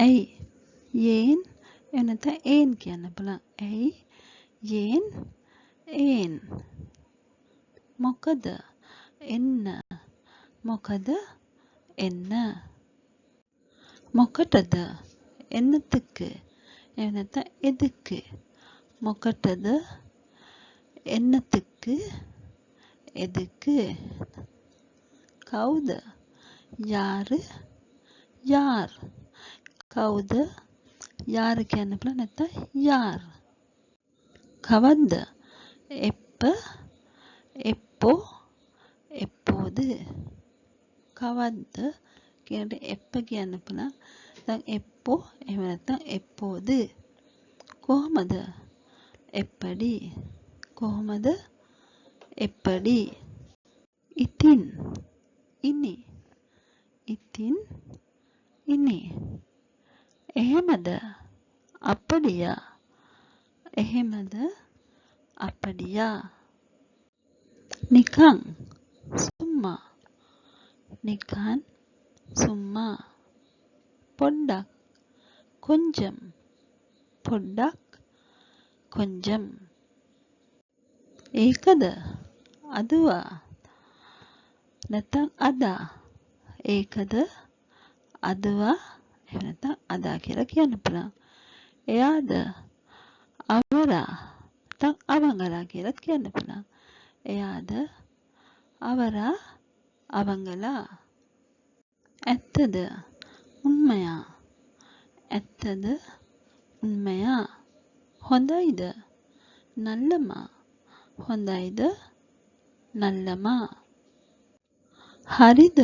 ඇයි යේන් එනත ඒන් කියන්න බලන්න. ඇයි යේන් ඒන්. මොකද එන්න. මොකද එන්න. මොකටද என்னத்துக்கு එනත எதுக்கு. මොකටද என்னத்துக்கு எதுக்கு. කවුද යාර යාර්. කවුද යාර කියන්න පුළුවන් නැත්නම් යාර්. කවද්ද எப்ப எப்போ எப்போது. කවද්ද කියනට எப்ப කියන්න පුළුවන්. දැන් எப்போ එහෙම නැත්නම් எப்போது. කොහමද எப்படி. කොහමද எப்படி. ඉතින් ඉනි. ඉතින් ඉනි. එහෙමද அப்படியா. එහෙමද அப்படியா. නිකන් சும்மா. නිකන් சும்மா. පොඩ්ඩක් கொஞ்சம். පොඩ්ඩක් கொஞ்சம். ඒකද අදවා නැත්නම් අදා. ඒකද අදවා එහෙම නැත්නම් අදා කියලා කියන්න පුළුවන්. එයාද අවරා නැත්නම් අවංගලා කියලා කියන්න පුළුවන්. එයාද අවරා අවංගලා. ඇත්තද උන්මයා. ඇත්තද උන්මයා. හොඳයිද நல்லமா. හොඳයිද நல்லமா. හරිද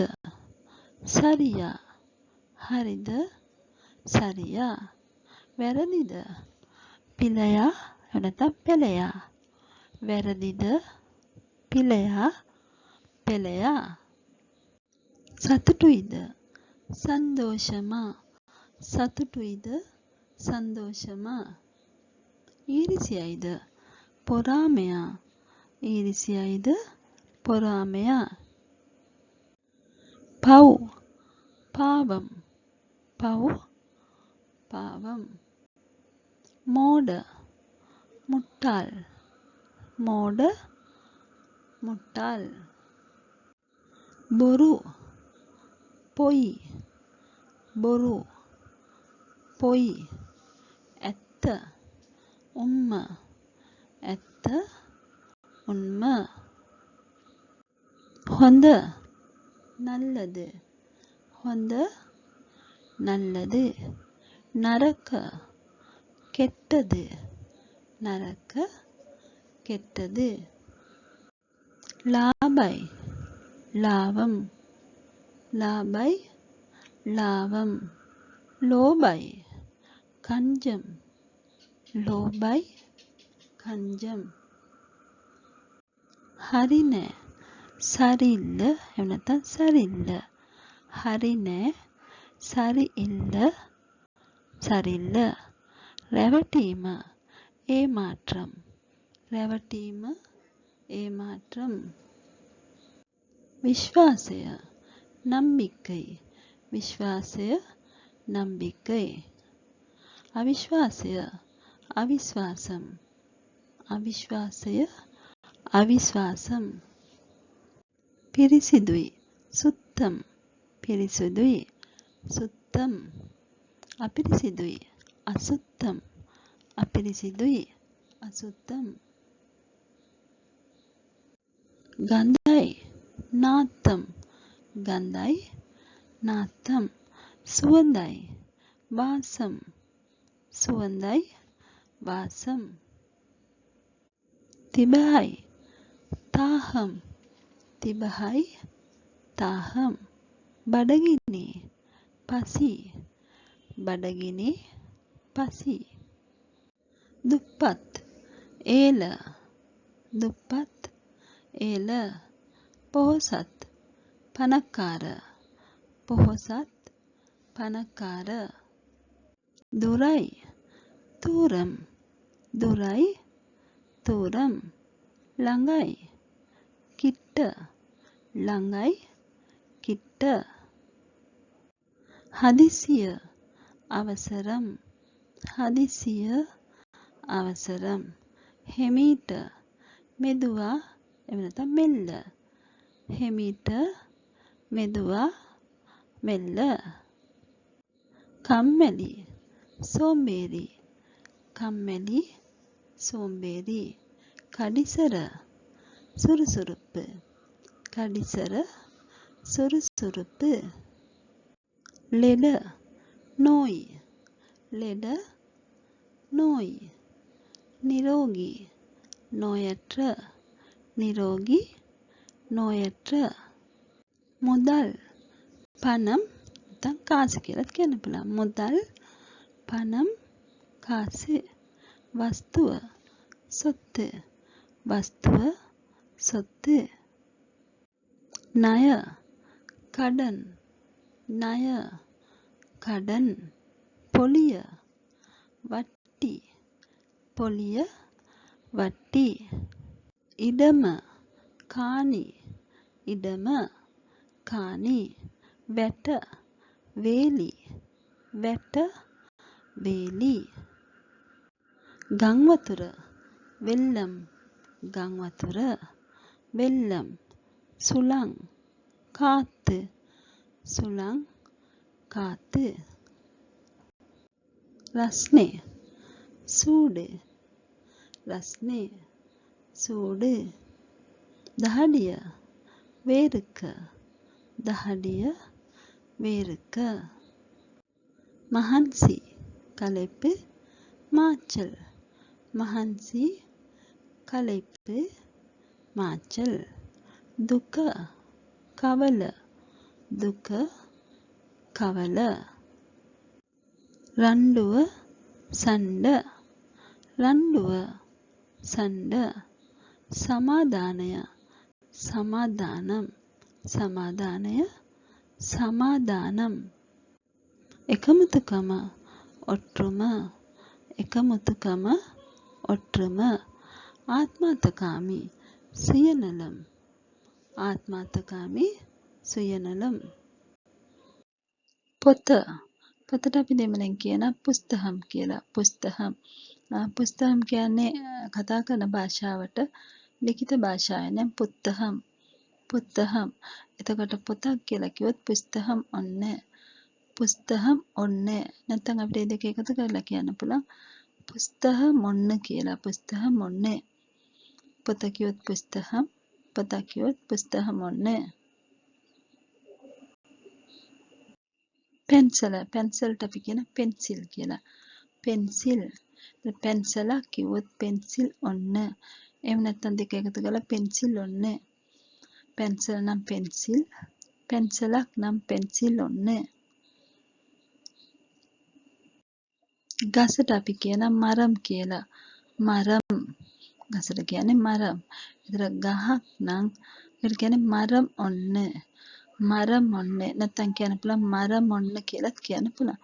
සරියා. හරිද සරියා. වැරදිද පිළයා නැත්නම් පෙළයා. වැරදිද පිළයා පෙළයා. සතුටුයිද සන්තෝෂமா. සතුටුයිද සන්තෝෂமா. ඊරිසියයිද பொறாமையா. ஈரிசியாய்து பொறாமையா. பவ் பாவம். பவ் பாவம். மோட முட்டாள். மோட முட்டாள். பொரு பொய். பொரு பொய். ඇත්ත උම්ම. ඇත්ත උන්ම. හොඳ நல்லது. හොඳ நல்லது. නරක கெட்டது. නරක கெட்டது. லாபයි லாபம். லாபයි லாபம். லோபයි கஞ்சம். லோபයි கஞ்சம். හරි නෑ සරිල්ල එහෙම නැත්නම් සරිල්ල. හරි නෑ සරිඉල්ල සරිල්ල. රැවටීම ஏமாற்றம். රැවටීම ஏமாற்றம். විශ්වාසය நம்பிக்கை. විශ්වාසය நம்பிக்கை. අවිශ්වාසය අවිශ්වාසம். අවිශ්වාසය අවිශ්වාසம். පිරිසිදුයි සුත්තම්. පිරිසිදුයි සුත්තම්. අපිරිසිදුයි අසුත්තම්. අපිරිසිදුයි අසුත්තම්. ගන්ධයි නාත්තම්. ගන්ධයි නාත්තම්. සුවඳයි වාසම්. සුවඳයි වාසම්. තිබහයි තාහම්. තිබහයි තාහම්. බඩගිනි පසි. බඩගිනි පසි. දුප්පත් ඒල. දුප්පත් ඒල. පොහොසත් පණක්කාර. පොහොසත් පණක්කාර. දුරයි තූරම්. දුරයි තූරම්. ළඟයි කිට්ට. ළඟයි කිට්ට. හදිසිය අවසරම් හදිසිය අවසරම් හෙමීට මෙදුවා එහෙම නැත්නම් මෙල්ල හෙමීට මෙදුවා මෙල්ල කම්මැලි සෝම්බේරි කම්මැලි සෝම්බේරි කඩිසර சுறுசுறுப்பு කඩිසර சுறுசுறுப்பு ලෙඩ නෝයි ලෙඩ නෝයි නිරෝගී නෝයற்ற නිරෝගී නෝයற்ற මුදල් පනම් නැත්නම් කාසි කියලාත් කියන්න පුළුවන් මුදල් පනම් කාසි වස්තුව சொத்து වස්තුව சொத்து ණය කඩන් ණය කඩන් පොලිය වට්ටි පොලිය වට්ටි ඉඩම කානි ඉඩම කානි වැට වේලි වැට වේලි ගං වතුර වෙල්ලම් ගං වතුර வெள்ளம் சுளங் காத்து சுளங் காத்து ரஸ்னே சூடு ரஸ்னே சூடு தஹடிய வேறுக்க தஹடிய வேறுக்க மஹன்சி களைப்பு மாச்சல் மஹன்சி களைப்பு මාචල් දුක කවල දුක කවල රණ්ඩුව සණ්ඩ රණ්ඩුව සණ්ඩ සමාදානය සමාදානම් සමාදානය සමාදානම් එකමුතුකම ඔට්ටුම එකමුතුකම ඔට්ටුම ආත්මාර්ථකාමී சுயநலம் ආත්මාර්ථකාමී சுயநலம் පොත පොතට අපි දෙමළෙන් කියන පුස්තහම් කියලා පුස්තහම් පුස්තහම් කියන්නේ කතා කරන භාෂාවට ලිඛිත භාෂාවෙන් පුත්තහම් පුත්තහම් එතකොට පොතක් කියලා කිව්වොත් පුස්තහම් ඔන්නේ පුස්තහම් ඔන්නේ නැත්නම් අපිට මේ දෙක එකතු කරලා කියන්න පුළුවන් පුස්තහම් ඔන්න කියලා පුස්තහම් ඔන්නේ පොත කිව්වොත් පුස්තහම් පොත කිව්වොත් පුස්තහම් ඔන්නේ පෙන්සල පෙන්සල්ට අපි කියන පෙන්සිල් කියලා පෙන්සිල් පෙන්සලක් කිව්වොත් පෙන්සිල් ඔන්න එහෙම නැත්නම් දෙක එකතු කරලා පෙන්සිල් ඔන්නේ පෙන්සල් නම් පෙන්සිල් පෙන්සලක් නම් පෙන්සිල් ඔන්නේ ගසට අපි කියන මරම් කියලා මරම් ගසට කියන්නේ මරම්. ඒතර ගහක් නම් ඒකට කියන්නේ මරම් ඔන්න. මරම් ඔන්න නැත්තම් කියන්න පුළුවන් මරම් ඔන්න කියලාත් කියන්න පුළුවන්.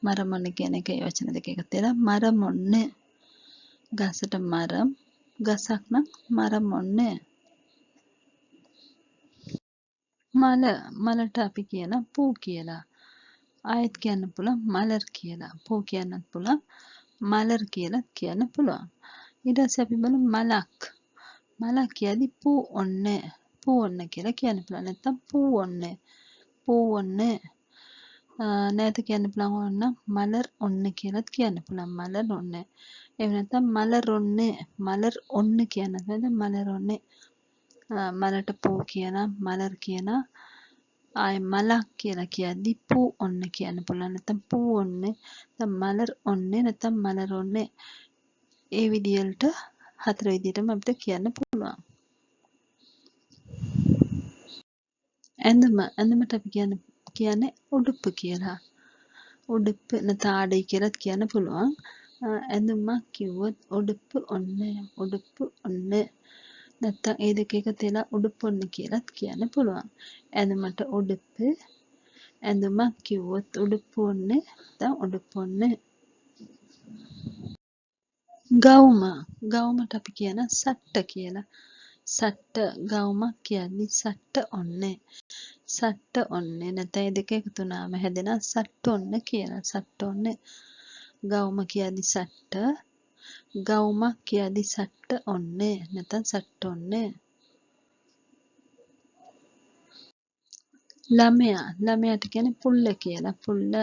මරම් ඔන්න කියන එක වචන දෙක එකතු වෙලා මරම් ඔන්න. ගසට මරම් ගසක් නම් මරම් ඔන්න. මල මලට අපි කියන පූ කියලා. ආයෙත් කියන්න පුළුවන් මලර් කියලා. පූ කියන්නත් පුළුවන් මලර් කියලාත් කියන්න පුළුවන්. ඊට පස්සේ අපි බලමු මලක්. මලක් කියද්දි පූ ඔන්න. පූ ඔන්න කියලා කියන්න පුළුවන්. නැත්නම් පූ ඔන්න. පූ ඔන්න. නැවත කියන්න පුළුවන් ඕන මලර් ඔන්න කියලාත් කියන්න පුළුවන්. මලර් ඔන්න. එහෙම නැත්නම් මලර් ඔන්න. මලර් ඔන්න කියන්නත් බැහැ. මලර් ඔන්න. මලට පූ කියන මලර් කියන ආයි මලක් කියලා කියද්දි පූ ඔන්න කියන්න පුළුවන්. නැත්නම් පූ ඔන්න. නැත්නම් මලර් ඔන්න නැත්නම් මලර් ඔන්න. ඒ විදියට හතර විදියටම අපිට කියන්න පුළුවන්. ඇඳුම ඇඳුමට අපි කියන්නේ උඩුപ്പ് කියලා. උඩුപ്പ് නැත්නම් ආඩை කියලාත් කියන්න පුළුවන්. ඇඳුමක් කිව්වොත් උඩුப்பு ඔන්න උඩුப்பு ඔන්න නැත්නම් ඒ දෙක එකතු වෙලා උඩුப்பு ඔන්න කියලාත් කියන්න පුළුවන්. ඇඳුමට උඩුப்பு ඇඳුමක් කිව්වොත් උඩුப்பு ඔන්න නැත්නම් උඩුப்பு ඔන්න. ගවුම ගවුමට අපි කියන සට්ට කියලා. සට්ට ගවුමක් කියද්දි සට්ට ඔන්නේ. සට්ට ඔන්නේ නැත්නම් ඒ දෙක එකතු වුණාම හැදෙන සට්ට ඔන්න කියලා. සට්ට ඔන්න ගවුම කියද්දි සට්ට ගවුමක් කියද්දි සට්ට ඔන්නේ නැත්නම් සට්ට ඔන්නේ. ළමයා ළමයාට කියන්නේ පුල්ල කියලා. පුල්ල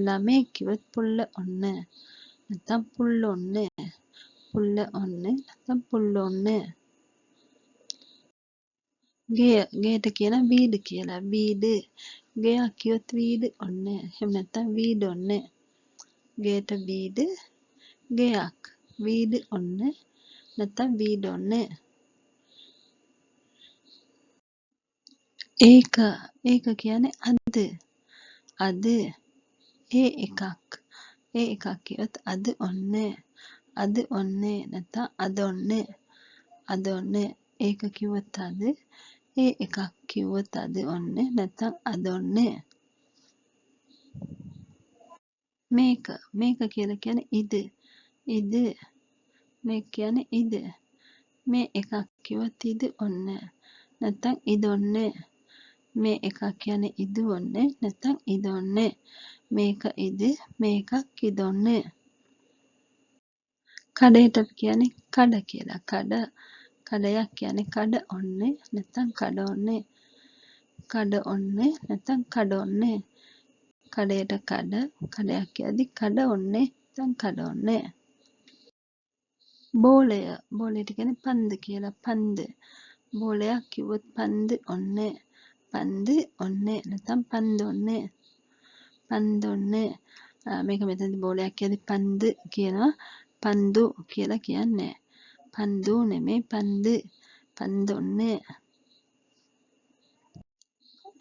ළමයෙක් කිව්වොත් පුල්ල ඔන්න නැත්නම් පුල්ල ඔන්නේ. පුල්ල ඔන්නේ නැත්නම් පුල්ල ඔන්නේ. ගෙය ගෙයට කියන වීඩ කියලා. වීඩ ගෙයක් කියොත් වීඩ ඔන්නේ. එහෙම නැත්නම් වීඩ ඔන්නේ. ගෙයට වීඩ ගෙයක් වීඩ ඔන්නේ නැත්නම් වීඩ ඔන්නේ. ඒක කියන්නේ අද. අද ඒ එකක් කියොත් අද ඔන්නේ. අද ඔන්නේ නැත්නම් අද ඔන්නේ. අද ඔන්නේ ඒක කිව්වොත් අද ඒ එකක් කිව්වොත් අද ඔන්නේ නැත්නම් අද ඔන්නේ. මේක කියලා කියන්නේ ඉද. මේක කියන්නේ ඉද. මේ එකක් කිව්වොත් ඉද ඔන්නේ නැත්නම් ඉද ඔන්නේ. මේ එකක් කියන්නේ ඉද ඔන්නේ නැත්නම් ඉද ඔන්නේ. මේක ඉද මේකක් ඉද ඔන්නේ. කඩේට කියන්නේ කඩ කියලා. කඩයක් කියන්නේ කඩ ඔන්නේ නැත්නම් කඩ ඔන්නේ. කඩ ඔන්නේ නැත්නම් කඩ ඔන්නේ. කඩේට කඩයක් කියද්දි කඩ ඔන්නේ නැත්නම් කඩ ඔන්නේ. බෝලයට කියන්නේ පන්ද කියලා. පන්ද බෝලයක් කිව්වොත් පන්ද ඔන්නේ. පන්ද ඔන්නේ නැත්නම් පන්ද ඔන්නේ. පන්ද ඔන්නේ. මේක මෙතනදී බෝලයක් කියද්දි පන්ද කියනවා. පන්දු කියලා කියන්නේ. පන්දු නෙමෙයි පන්ද. පන්ද ඔන්නේ.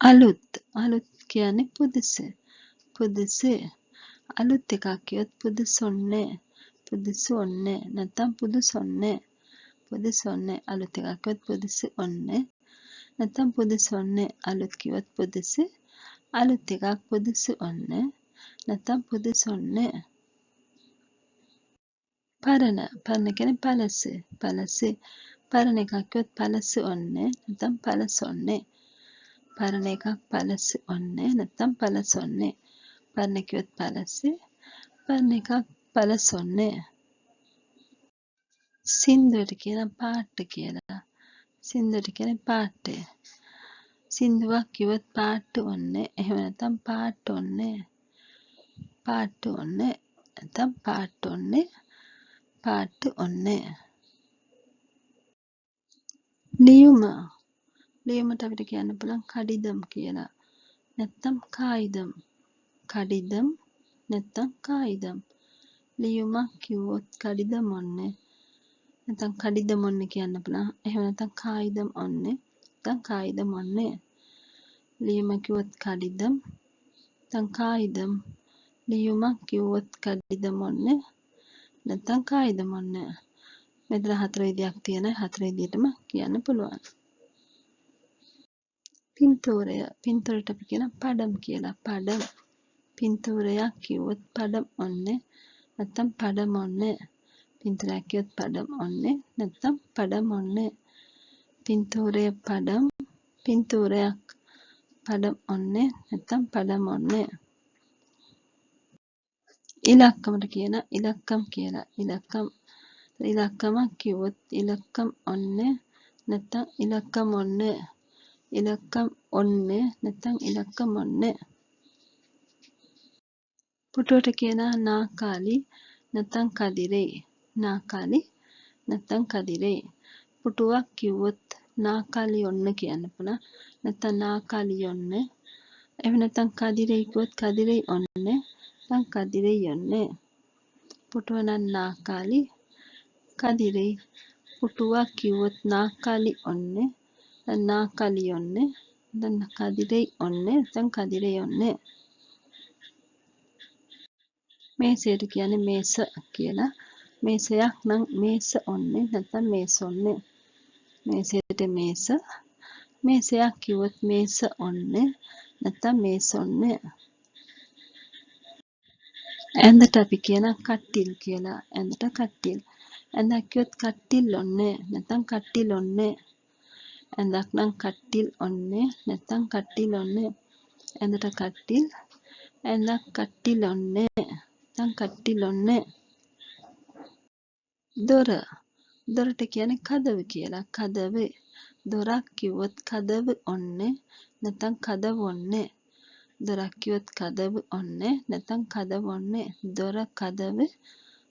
අලුත් කියන්නේ පුදුස. අලුත් එකක් කියොත් පුදුස ඔන්නේ. පුදුස ඔන්නේ නැත්නම් පුදුස ඔන්නේ. පුදුස ඔන්නේ අලුත් එකක් කියොත් පුදුස ඔන්නේ නැත්නම් පුදුස ඔන්නේ. අලුත් කිව්වොත් පුදුස. අලුත් එකක් පුදුස ඔන්නේ නැත්නම් පුදුස ඔන්නේ. පරණ කියන්නේ පළස. පරණ එකක් කිව්වොත් පළස ඔන්නේ නැත්නම් පළස ඔන්නේ. පරණ එකක් පළස ඔන්නේ නැත්නම් පළස ඔන්නේ. පරණ කිව්වොත් පළස. පරණ එකක් පළස ඔන්නේ. සින්දුවට කියන පාට කියලා. සින්දුවට කියන්නේ පාට. සින්දුවක් කිව්වොත් පාට ඔන්නේ. එහෙම නැත්නම් පාට ඔන්නේ. පාට ඔන්නේ නැත්නම් පාට ඔන්නේ. පාට ඔන්නේ. ලියුමට අපිට කියන්න පුළුවන් කඩිදම් කියලා. නැත්නම් කායිදම්. කඩිදම් නැත්නම් කායිදම්. ලියුමක් කිව්වොත් කඩිදම් ඔන්නේ. නැත්නම් කඩිදම් ඔන්නේ කියන්න පුළුවන්. එහෙම නැත්නම් කායිදම් ඔන්නේ. නැත්නම් කායිදම් ඔන්නේ. ලියුම කිව්වොත් කඩිදම් නැත්නම් කායිදම්. ලියුමක් කිව්වොත් කඩිදම් ඔන්නේ. නැත්නම් කායිදම් ඔන්නේ. මෙතන 4 විදියක් තියෙනවා. 4 විදියටම කියන්න පුළුවන්. පින්තූරයට අපි කියන පඩම් කියලා. පඩම්. පින්තූරයක් කිව්වොත් පඩම් ඔන්නේ. නැත්නම් පඩම් ඔන්නේ. පින්තූරයක් කිව්වොත් පඩම් ඔන්නේ. නැත්නම් පඩම් ඔන්නේ. පින්තූරයක් පඩම් ඔන්නේ නැත්නම් පඩම් ඔන්නේ. ඉලක්කමට කියන ඉලක්කම් කියලා. ඉලක්කමක් කිව්වොත් ඉලක්කම් ඔන්නේ නැත්නම් ඉලක්කම් ඔන්නේ. ඉලක්කම් ඔන්නේ නැත්නම් ඉලක්කම් ඔන්නේ. පුටුවට කියන නාකාලි නැත්නම් කදිරේ. නාකාලි නැත්නම් කදිරේ. පුටුවක් කිව්වොත් නාකාලි ඔන්න කියන්න පුළුවන්. නැත්නම් නාකාලි ඔන්නේ. එහෙම නැත්නම් කදිරේ කිව්වොත් කදිරේ ඔන්නේ. නැත්නම් කදිරේ ඔන්නේ. පුටුව නම් නාකාලි කදිරේ. පුටුවක් කිව්වොත් නාකාලි ඔන්නේ. දැන් නාකාලි ඔන්නේ. දැන් කදිරේ ඔන්නේ. නැත්නම් කදිරේ ඔන්නේ. මේසයට කියන්නේ මේස කියලා. මේසයක් නම් මේස ඔන්නේ නැත්නම් මේස ඔන්නේ. මේසයට මේස. මේසයක් කිව්වොත් මේස ඔන්නේ නැත්නම් මේස ඔන්නේ. ඇඳට අපි කියන කට්ටිල් කියලා. ඇඳට කට්ටිල්. ඇඳක් කිව්වොත් කට්ටිල් ඔන්නේ නැත්නම් කට්ටිල් ඔන්නේ. ඇඳක් නම් කට්ටිල් ඔන්නේ නැත්නම් කට්ටිල් ඔන්නේ. ඇඳට කට්ටිල් ඇඳක් කට්ටිල් ඔන්නේ නැත්නම් කට්ටිල් ඔන්නේ. දොර දොරට කියන්නේ කදව කියලා. කදව. දොරක් කිව්වොත් කදව ඔන්නේ නැත්නම් කදව ඔන්නේ. දොරක් කිව්වොත් කදව ඔන්නේ නැත්නම් කදව ඔන්නේ. දොර කදව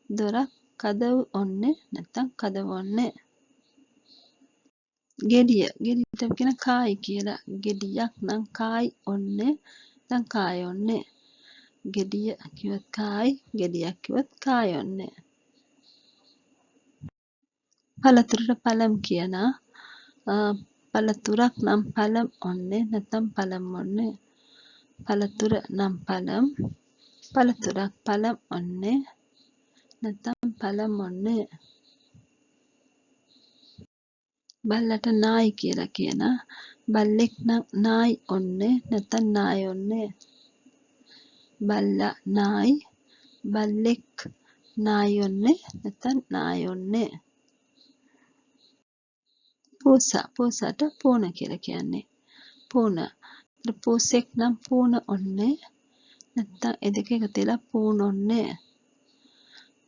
දොරක් කදව ඔන්නේ නැත්නම් කදව ඔන්නේ. ගෙඩිය ගෙඩියට අපි කියන කායි කියලා. ගෙඩියක් නම් කායි ඔන්නේ නැත්නම් කායි ඔන්නේ. ගෙඩිය කිව්වොත් කායි ගෙඩියක් කිව්වොත් කායි ඔන්නේ. පළතුරට පළම් කියනවා. පළතුරක් නම් පළම් ඔන්නේ නැත්නම් පළම් ඔන්නේ. පළතුර නම් පළම් පළතුරක් පළම් ඔන්නේ නැත්නම් පළම් ඔන්නේ. බල්ලට නායි කියලා කියනවා. බල්ලෙක් නම් නායි ඔන්නේ නැත්නම් නායි ඔන්නේ. බල්ලා නායි බල්ලෙක් නායි ඔන්නේ නැත්නම් නායි ඔන්නේ. පූසාට පූන කියලා කියන්නේ. පූන. පූසෙක් නම් පූන ඔන්නේ නැත්නම් ඒ දෙක එකතු වෙලා පූන ඔන්නේ.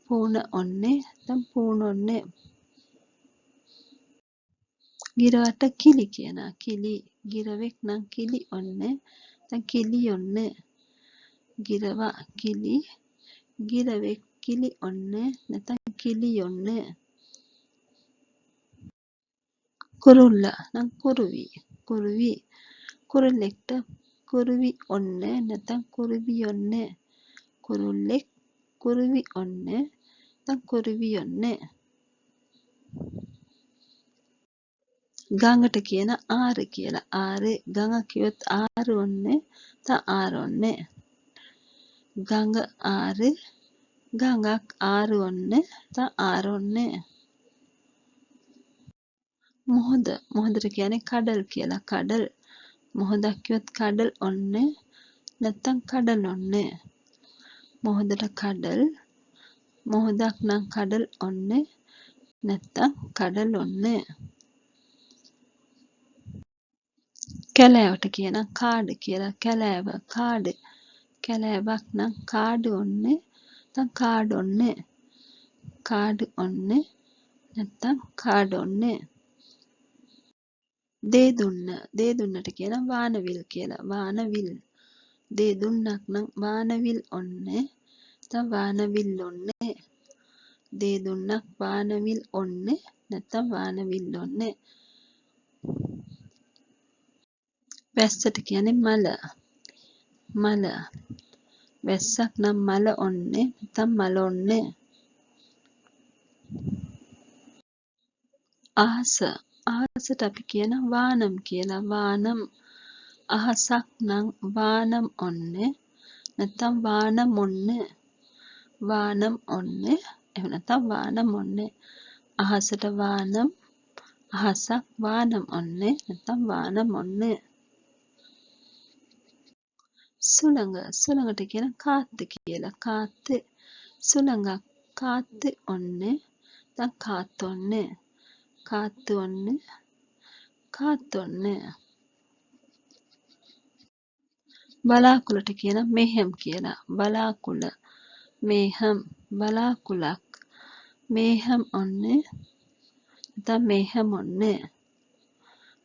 පූන ඔන්නේ නැත්නම් පූන ඔන්නේ. ගිරවට කිලි කියනවා. කිලි. ගිරවෙක් නම් කිලි ඔන්නේ නැත්නම් කිලි ඔන්නේ. ගිරවා කිලි. ගිරවෙක් කිලි ඔන්නේ නැත්නම් කිලි ඔන්නේ. කුරුල්ලා නම් කුරුවි. කුරුවි. කුරුල්ලෙක්ට කුරුවි ඔන්නේ නැත්නම් කුරුවි ඔන්නේ. කුරුල්ලෙක් කුරුවි ඔන්නේ නැත්නම් කුරුවි ඔන්නේ. ගඟට කියන ආර කියලා. ආරේ ගඟ කිව්වොත් ආර ඔන්නේ නැත්නම් ආර ඔන්නේ. ගඟ ආර ගඟක් ආර ඔන්නේ නැත්නම් ආර ඔන්නේ. මොහොතට කියන්නේ කඩල් කියලා. කඩල් මොහොතක් කිව්වොත් කඩල් ඔන්නේ නැත්නම් කඩල් ඔන්නේ. මොහොතට කඩල් මොහොතක් නම් කඩල් ඔන්නේ නැත්නම් කඩල් ඔන්නේ. කැලෑවට කියන කාඩ කියලා. කැලෑව කාඩ. කැලෑවක් නම් කාඩ ඔන්නේ නැත්නම් කාඩ ඔන්නේ. කාඩ ඔන්නේ නැත්නම් කාඩ ඔන්නේ. දේදුන්නට කියන වානවිල් කියලා. වානවිල්. දේදුන්නක් නම් වානවිල් ඔන්නේ නැත්නම් වානවිල් ඔන්නේ. දේදුන්නක් වානවිල් ඔන්නේ නැත්නම් වානවිල් ඔන්නේ. වැස්සට කියන්නේ මල. මල. වැස්සක් නම් මල ඔන්නේ නැත්නම් මල ඔන්නේ. අහස. අහසට අපි කියන වානම් කියලා. වානම්. අහසක් නම් වානම් ඔන්නේ නැත්නම් වානම් ඔන්නේ. වානම් ඔන්නේ එහෙම නැත්නම් වානම් ඔන්නේ. අහසට වානම් අහසක් වානම් ඔන්නේ නැත්නම් වානම් ඔන්නේ. සුළඟ. සුළඟට කියන කාත්ත කියලා. කාත්ත. සුළඟක් කාත්ත ඔන්නේ නැත්නම් කාත්ත ඔන්නේ. කාත්ත ඔන්නේ කාත්ත ඔන්නේ. බලාකුළට කියන මෙහෙම් කියලා. බලාකුළ. මෙහෙම්. බලාකුළක්. මෙහෙම් ඔන්නේ නැත්නම් මෙහෙම් ඔන්නේ.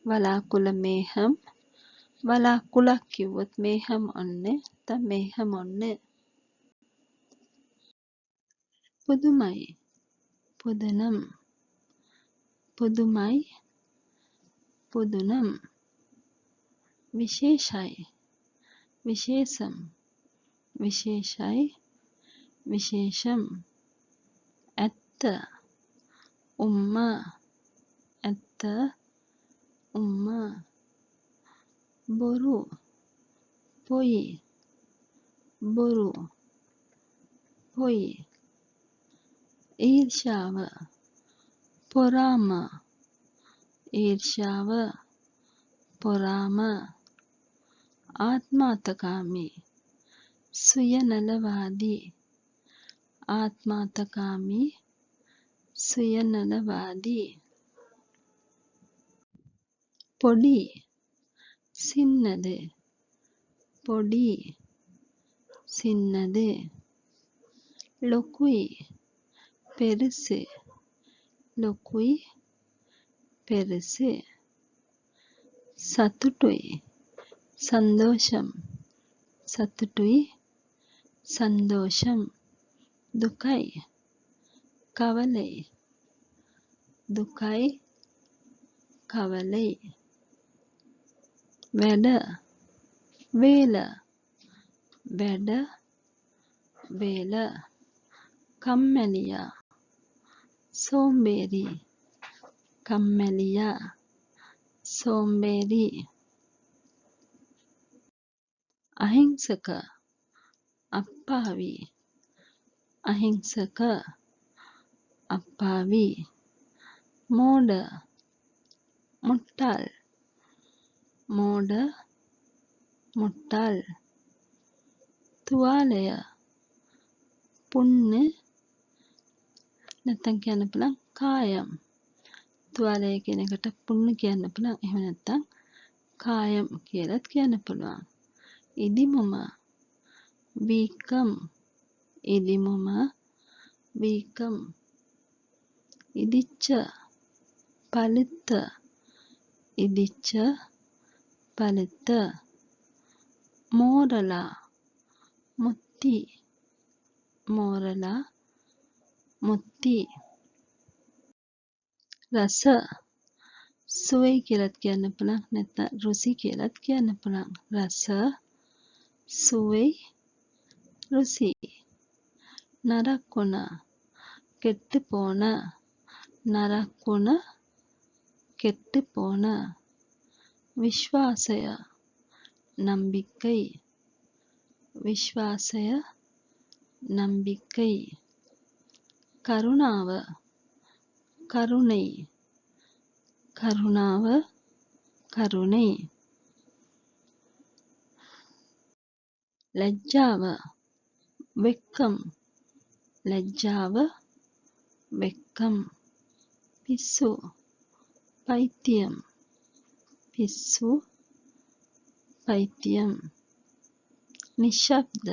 බලාකුළ මෙහෙම්. බලාකුළක් කිව්වොත් මෙහෙම් ඔන්නේ නැත්නම් මෙහෙම් ඔන්නේ. පුදුමයි. පුදුනම්. පුදුමයි. පුදුනම්. විශේෂයි. විශේෂම්. විශේෂයි. විශේෂම්. ඇත්ත. උම්මා. ඇත්ත. උම්මා. බොරු. පොයි. බොරු. පොයි. ඊර්ෂ්‍යාව. පොරාම. ඊර්ෂ්‍යාව. පොරාම. ආත්මාර්ථකාමී. සුයනලවාදී. ආත්මාර්ථකාමී සුයනලවාදී පොඩි සින්නද පොඩි සින්නද ලොකුයි පෙරසෙ ලොකුයි පෙරසෙ සතුටුයි සந்தோஷம் සතුටුයි සந்தோஷம் දුකයි කවලයි දුකයි කවලයි වැඩ වේල වැඩ වේල කම්මැලියා සෝම්බේරි කම්මැලියා සෝම්බේරි අහිංසක අප්පාවි අහිංසක අප්පාවි මෝඩ මුට්ටල් මෝඩ මුට්ටල් තුවාලය පුන්න නැත්තම් කියන්න පුළුවන් කායම් තුවාලය කියන එකට පුන්න කියන්න පුළුවන් එහෙම නැත්තම් කායම් කියලාත් කියන්න පුළුවන් ඉදිමුම වීකම් ඉදිමුම වීකම් ඉදිච්ච පලිත ඉදිච්ච පලිත මෝරලා මුත්ති මෝරලා මුත්ති රස සුවයි කියලාත් කියන්න පුළුවන් නැත්නම් රුසි කියලාත් කියන්න පුළුවන් රස සුවයි ருசி நரக்குண கெட்டுப்போன நரக்குண கெட்டுப்போன விஸ்வாசய நம்பிக்கை விஸ்வாசய நம்பிக்கை கருணாவ கருணை கருணாவ கருணை லஜ்ஜாவ வெக்கம் லஜ்ஜாவ வெக்கம் பிස්සු பைத்தியம் பிස්සු பைத்தியம் நிஷப்த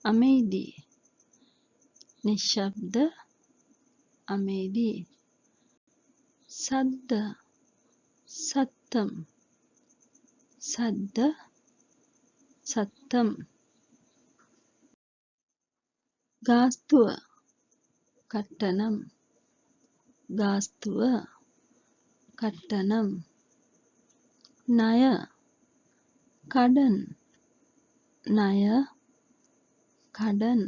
அமைதி நிஷப்த அமைதி சத்த சத்தம் சத்த சத்தம் ගාස්තුව கட்டணம் ගාස්තුව கட்டணம் ණය කඩන් ණය කඩන්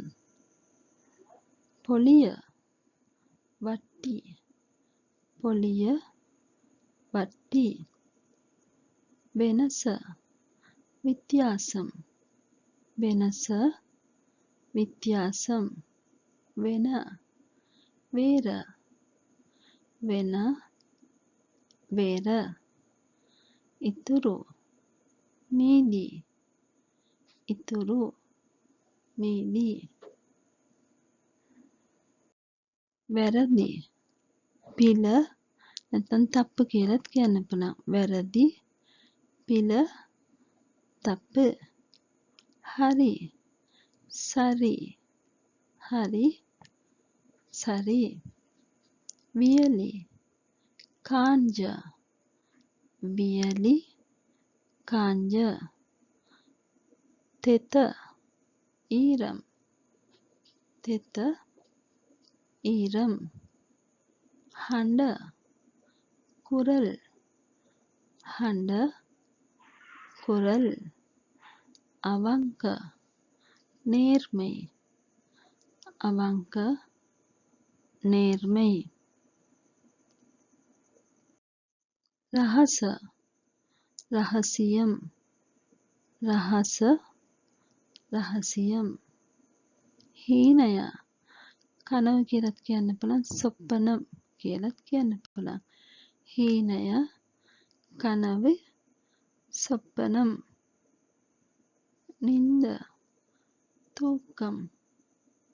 පොලිය වට්ටි පොලිය වට්ටි වෙනස வித்தியாசம் වෙනස வித்தியாசம் වෙන வேற වෙන வேற ඉතුරු මීදි ඉතුරු මීදි වැරදි පිළ නැත්නම් තප්පු කියලාත් කියන්න පුළුවන් වැරදි පිළ තප්පු හරි සරි හරි සරි වියලි කාංජ වියලි කාංජ තෙත ඊරම් තෙත ඊරම් හඬ කුරල් හඬ කුරල් අවංක நேர்மை அவங்க நேர்மை ரகச ரகசியம் ரகச ரகசியம் හීනය කනව කියලත් කියන්න පුළුවන් සොප්පනම් කියලත් කියන්න පුළුවන් හීනය කනව சொப்பனம் நிந்த தூக்கம்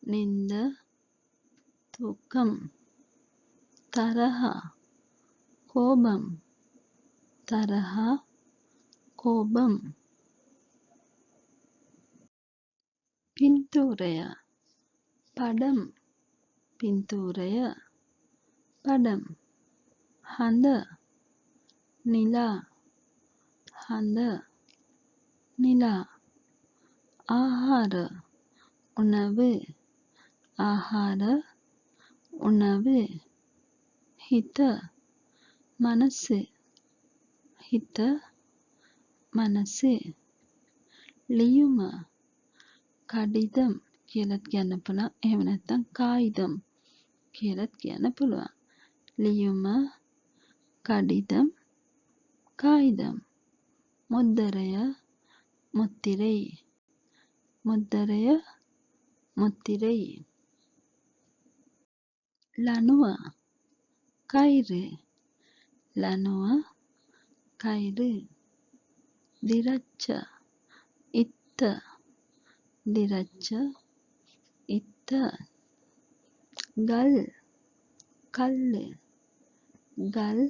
நிந்த தூக்கம் තරහ கோபம் තරහ கோபம் පින්තූරය පඩම් පින්තූරය පඩම් හඳ නිලා හඳ නිලා ආහාර උணவு ආහාර උணவு හිත මනස හිත මනස ලියුම කඩිදම් කියලත් කියන්න පුළුවන්. එහෙම නැත්නම් කායිදම් කියලත් කියන්න පුළුවන්. ලියුම කඩිදම් කායිදම් මුද්දරය මුත්තිරை මුද්දරය මුත්තිරை ලනුව කයිறு ලනුව කයිறு දිරච්ච ඉත්ත දිරච්ච ඉත්ත ගල් කල්ල ගල්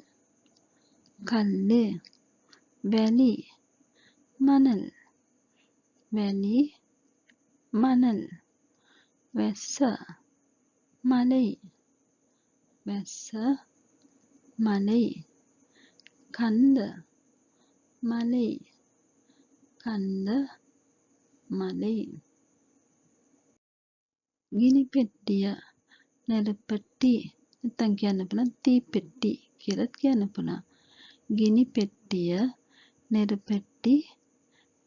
කල්ල වැලි මනල් වැලි මනල් වැස්ස මලයි වැස්ස මලයි කන්ද මලයි කන්ද මලයි ගිනි පෙට්ටිය නෙරපෙට්ටි නැත්නම් කියන්න පුළුවන් තීපෙට්ටි කියලත් කියන්න පුළුවන්. ගිනි පෙට්ටිය නෙරපෙට්ටි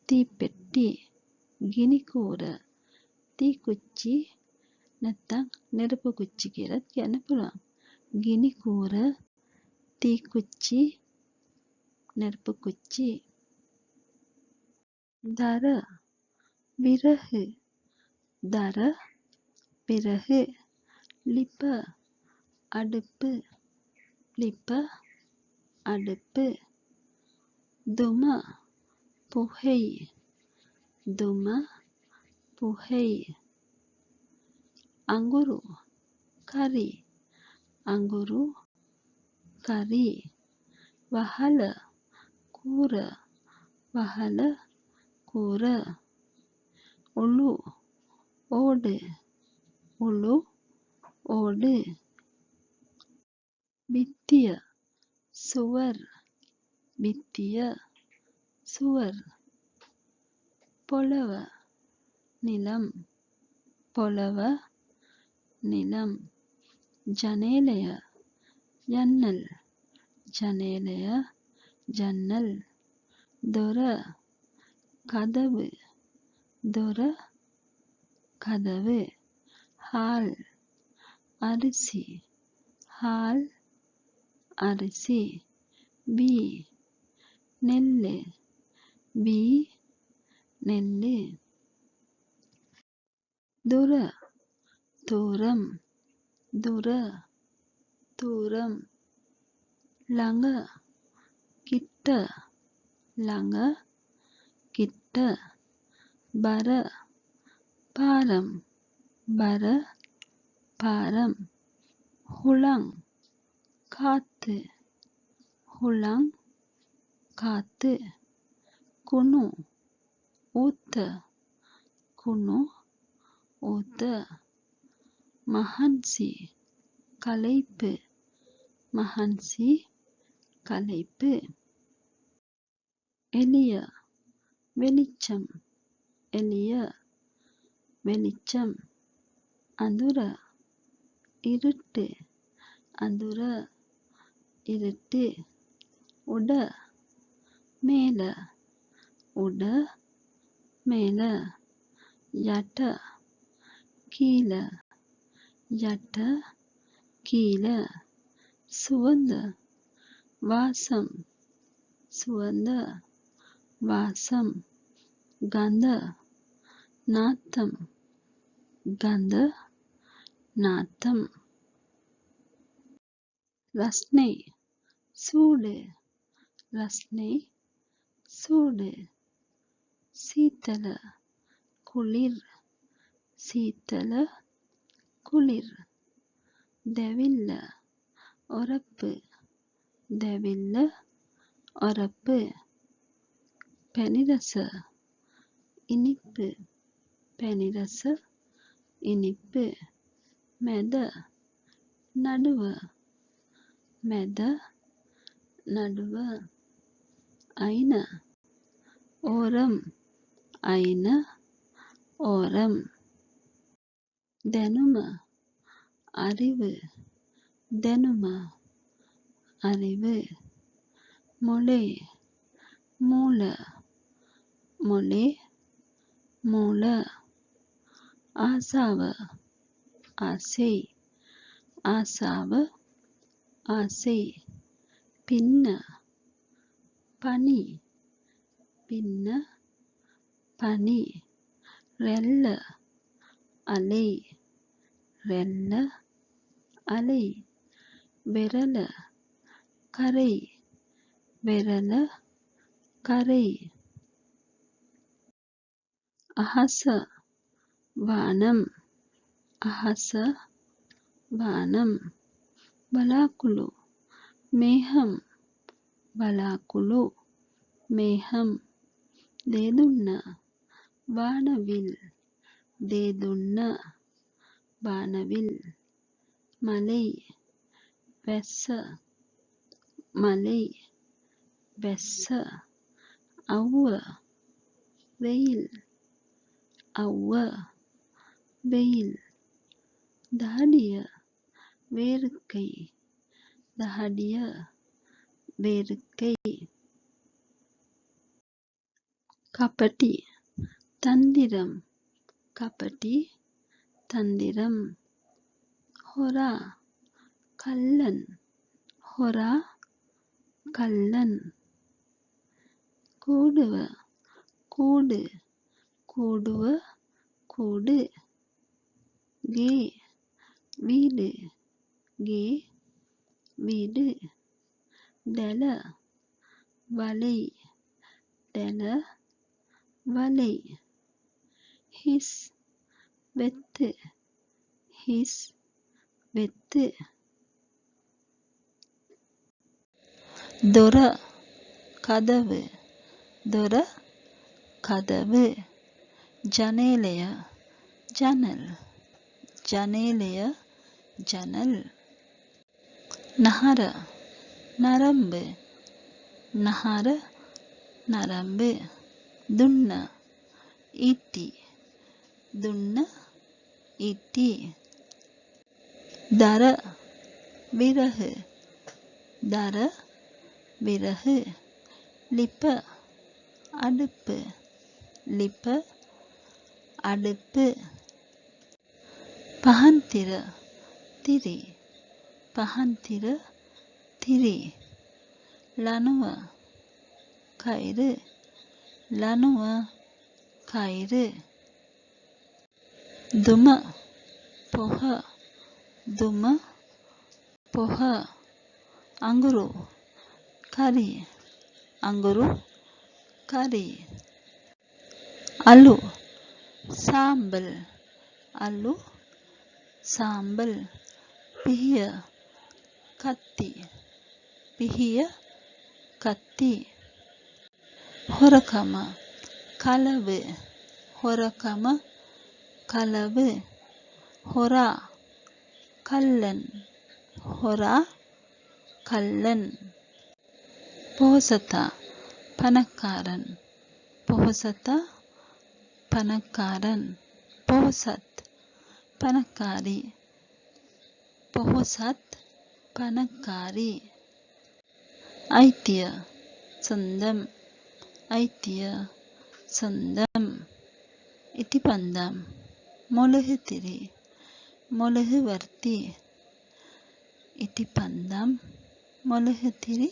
තීපෙට්ටි ගිනි කූර තීකුච්චි නැත්නම් නෙරපු කුච්චි කියලත් කියන්න පුළුවන්. ගිනි කූර තීකුච්චි නෙරපු කුච්චි දර විරහ දර විරහ ලිප அடுப்பு ලිප அடுப்பு දුම පුහை දුම පුහை අඟුරු කරි අඟුරු කරි වහල කූර වහල කූර උළු ඕඩ උළු ඕඩ බිත්තිය සුවර් බිත්තිය සුවර් පොළව නිලම් පොළව නිලම් ජනේලය ජன்னල් ජනේලය ජன்னල් දොර කදவு දොර කදவு හාල් අරිසි හාල් අරිසි බී නෙල්ල බී නෙල්ල දුර තෝරම් දුර තෝරම් ළඟ කිට්ට ළඟ කිට්ට බර පාරම් බර පාරම් හුළං කාத்து හුළං කාத்து කුණු ඌත කුණු ඌත මහන්සි කලයිப்பு මහන්සි කලයිப்பு එළිය வெளிச்சம் එළිය வெளிச்சம் අඳුර இருட்டு අඳුර இருட்டு උඩ மேல උඩ மேல යට කීල යට කීල සුවඳ වාසම් සුවඳ වාසම් ගඳ නාත්තම් ගඳ නාත්තම් රස්නේ සූඩ රස්නේ සූඩ සීතල කුලිර් සීතල කුලිර් දැවිල්ල ඔරප්පු දැවිල්ල ඔරප්පු පැණි රස ඉනිප්පු පැණි රස ඉනිප්පු මැද නඩුව මැද නඩුව අයින ඕරම් අයින ඕරම් දැනුම அறிவு දැනුම அறிவு මොලේ මූල මොලේ මූල ආසාව ආසෙයි ආසාව ආසෙයි පින්න පනි පින්න පනි රැල්ල අලෙයි රැල්ල අලෙයි වෙරළ කරෙයි වෙරළ කරෙයි අහස වානම් අහස වානම් බලාකුළු මේහම් බලාකුළු මේහම් දේදුන්න වානවිල් දේදුන්න වානවිල් මලෙයි වැස්ස මලෙයි වැස්ස අව්ව වෙයිල් අව්ව வெயில் දහඩිය வேர்க்கை දහඩිය வேர்க்கை கபடி தந்திரம் கபடி தந்திரம் ஹொரா கள்ளன் ஹொரா கள்ளன் கூடுவ கூடு கூடுவ கூடு गे வீடு गे வீடு දැල வலை දැල வலை හිස් வெத்து හිස් வெத்து දොර කදவு දොර කදவு ජනේලය ජනල් ජනේලය ජනල් නහර නරඹ නහර නරඹ දුන්න ඊටි දුන්න ඊටි දර විරහ දර විරහ ලිප அடுப்பு ලිප அடுப்பு පහන්තිර තිරි පහන්තිර තිරි ලනුව කයිරු ලනුව කයිරු දුම පොහ දුම පොහ අඟුරු කරි අඟුරු කරි අලු සාම්බල් අලු සාම්බල් පිහිය කත්ති පිහිය කත්ති හොරකම කලව හොරකම කලව හොරා කල්ලන් හොරා කල්ලන් පොහොසතා පනක්කාරන් පොහොසතා පනක්කාරන් පොහොසත් පනක්කාරී පොහොසත් පනක්කාරී අයිතිය சொந்தம் ஐத்திய சொந்தம் இட்டிப்பந்தம் மொழுகு திரி மொழுகு வர்த்தி இட்டிப்பந்தம் மொழுகு திரி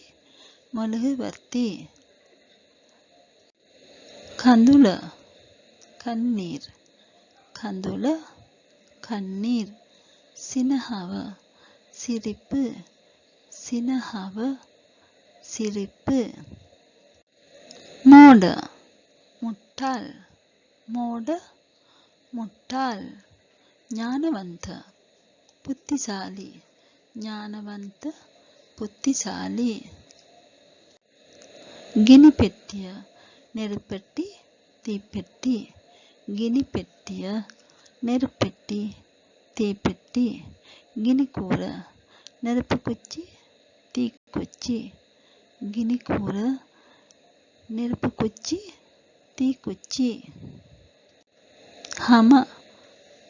மொழுகு வர்த்தி கந்துல கண்ணீர் கந்துல கண்ணீர் සිනහව සිරිප්පු සිනහව සිරිප්පු මෝඩ මුට්ටල් මෝඩ මුට්ටල් ඥානවන්ත බුද්ධිශාලි ඥානවන්ත புத்திசாலி ගිනි පෙට්ටිය நெருப்பெட்டி தீப்பெட்டி ගිනි පෙට්ටිය நெருப்பெட்டி தீப்பெட்டி ගිනි කූර நெருப்பு குச்சி தீக்குச்சி ගිනි කූර நெருப்பு குச்சி தீக்குச்சி හම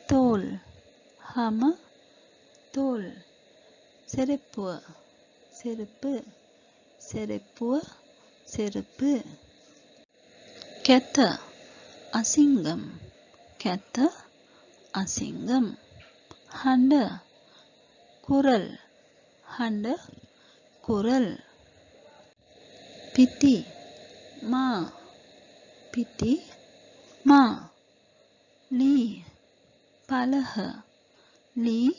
தோல் හම தோல் செருப்புව செருப்பு செருப்புව செருப்பு කැත අසිංගම් කැත අසිංගම් හඬ කුරල් හඬ කුරල් පිටි මා පිටි මා ලී පලහ ලී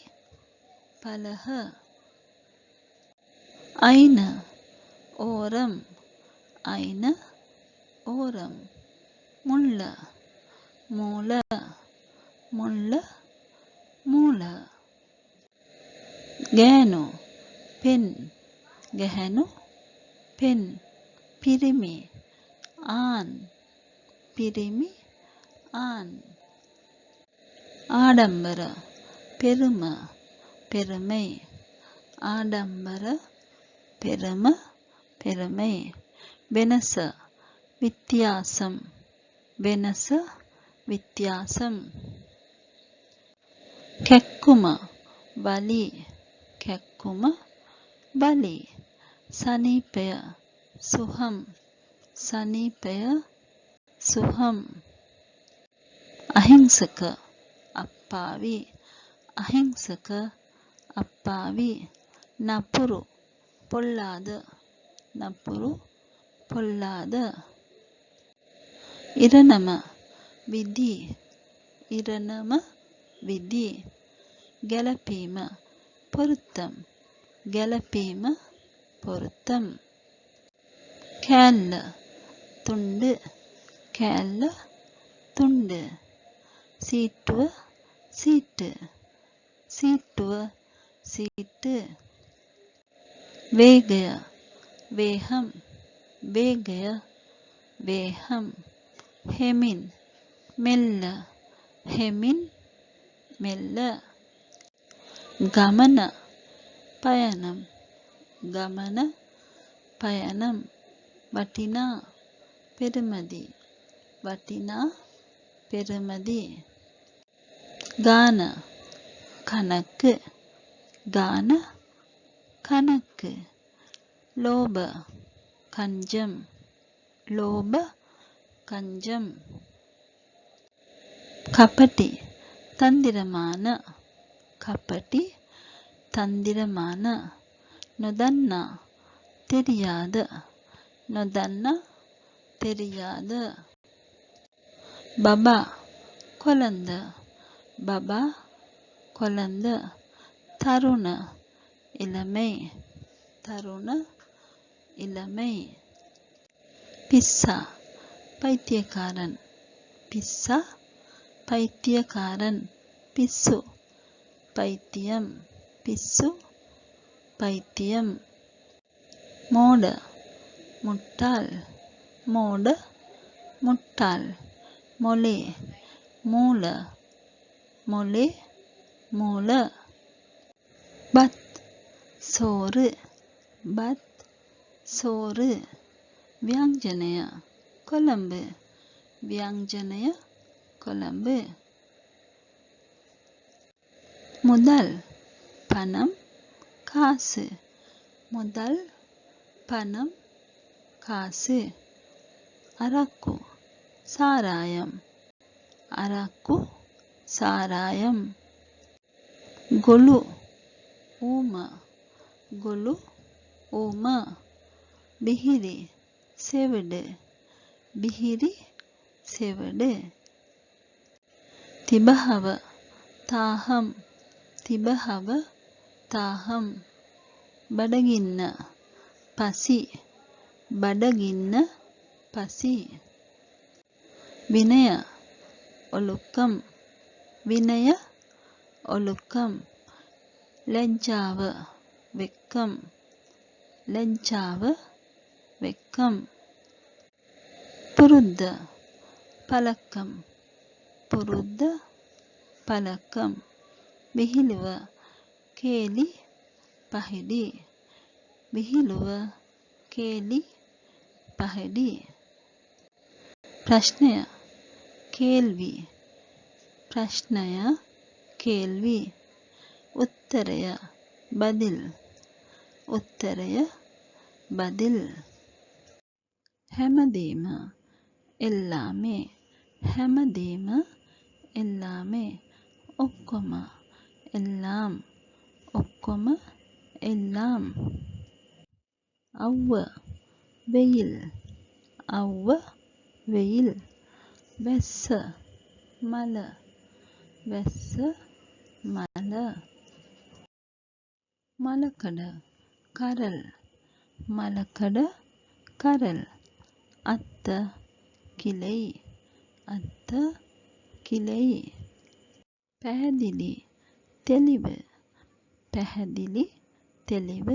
පලහ අයින ඕරම් අයින ඕරම් මුල්ල මූල මුල්ල මූල ගෑනු පෙන් ගැහැණු පෙන් පිරිමි ආන් පිරිමි ආන් ආඩම්බර පෙරුම பெருமை ආඩම්බර பெரும பெருமை වෙනස வித்தியாசம் වෙනස வித்தியாசம் කැක්කුම බලි කැක්කුම බලි සනීපය සුහම් සනීපය සුහම් අහිංසක අප්පාවි අහිංසක අප්පාවි නපුරු பொல்லாத නපුරු பொல்லாத ඉරණම විධි ඉරණම විධි ගැලපීම பொருத்தம் ගැලපීම பொருத்தம் කෑල්ල තුණ්ඩ කෑල්ල තුණ්ඩ සීට්ටුව සීட்டு සීට්ටුව සීட்டு වේගය වේහම් වේගය වේහම් හෙමින් මෙල්ල හෙමින් මෙල්ල ගමන පයනම් ගමන පයනම් වටිනා පෙරමදි වටිනා පෙරමදි ගාන කනක ගාන කනක ලෝභ කංජම් ලෝභ කංජම් කපටි තන්දිරමාන කපටි තන්දිරමාන නොදන්නා தெரியாத නොදන්නා தெரியாத බබා කොළඳ බබා කොළඳ තරුණ இளமை තරුණ இளமை පිස්සා பைத்தியக்காரன் පිස්සා பைத்தியக்காரன் පිස්සු பைத்தியம் පිස්සු பைத்தியம் මෝඩ මුට්ටාල් මෝඩ මුට්ටාල් මොලේ මූල මොලේ මූල බත් සෝறு බත් සෝறு ව්‍යංජනය කොළඹ ව්‍යංජනය කොළඹ මුදල් පනම් කාසு මුදල් පනම් කාසு අරක්කු சாராயம் අරක්කු சாராயம் ගොළු ඌම ගොළු ඌම බිහිරි සෙවඩ බිහිරි සෙවඩ තිබහව තාහම් තිබහව තාහම් බඩගින්න පසි බඩගින්න පසි විනය ඔලුක්කම් විනය ඔලුක්කම් ලැජ්ජාව වෙක්කම් ලැජ්ජාව වෙක්කම් පුරුද්ද පළක්කම් පුරුද්ද පළක්කම් විහිළුව කේලි පහිඩි විහිළුව කේලි පහිඩි ප්‍රශ්නය කේල්වි ප්‍රශ්නය කේල්වි උත්තරය බදිල් උත්තරය බදිල් හැමදේම එල්ලාමේ හැමදේම එල්ලාමේ ඔක්කොම එල්ලාම් ඔක්කොම එල්ලාම් අව්ව වෙයිල් අව්ව වෙයිල් වැස්ස මල වැස්ස මල මලකඩ කරල් මලකඩ කරල් අත්ත කිලෙයි අත්ත කිලෙයි පැහැදිලි තෙලිව පැහැදිලි තෙලිව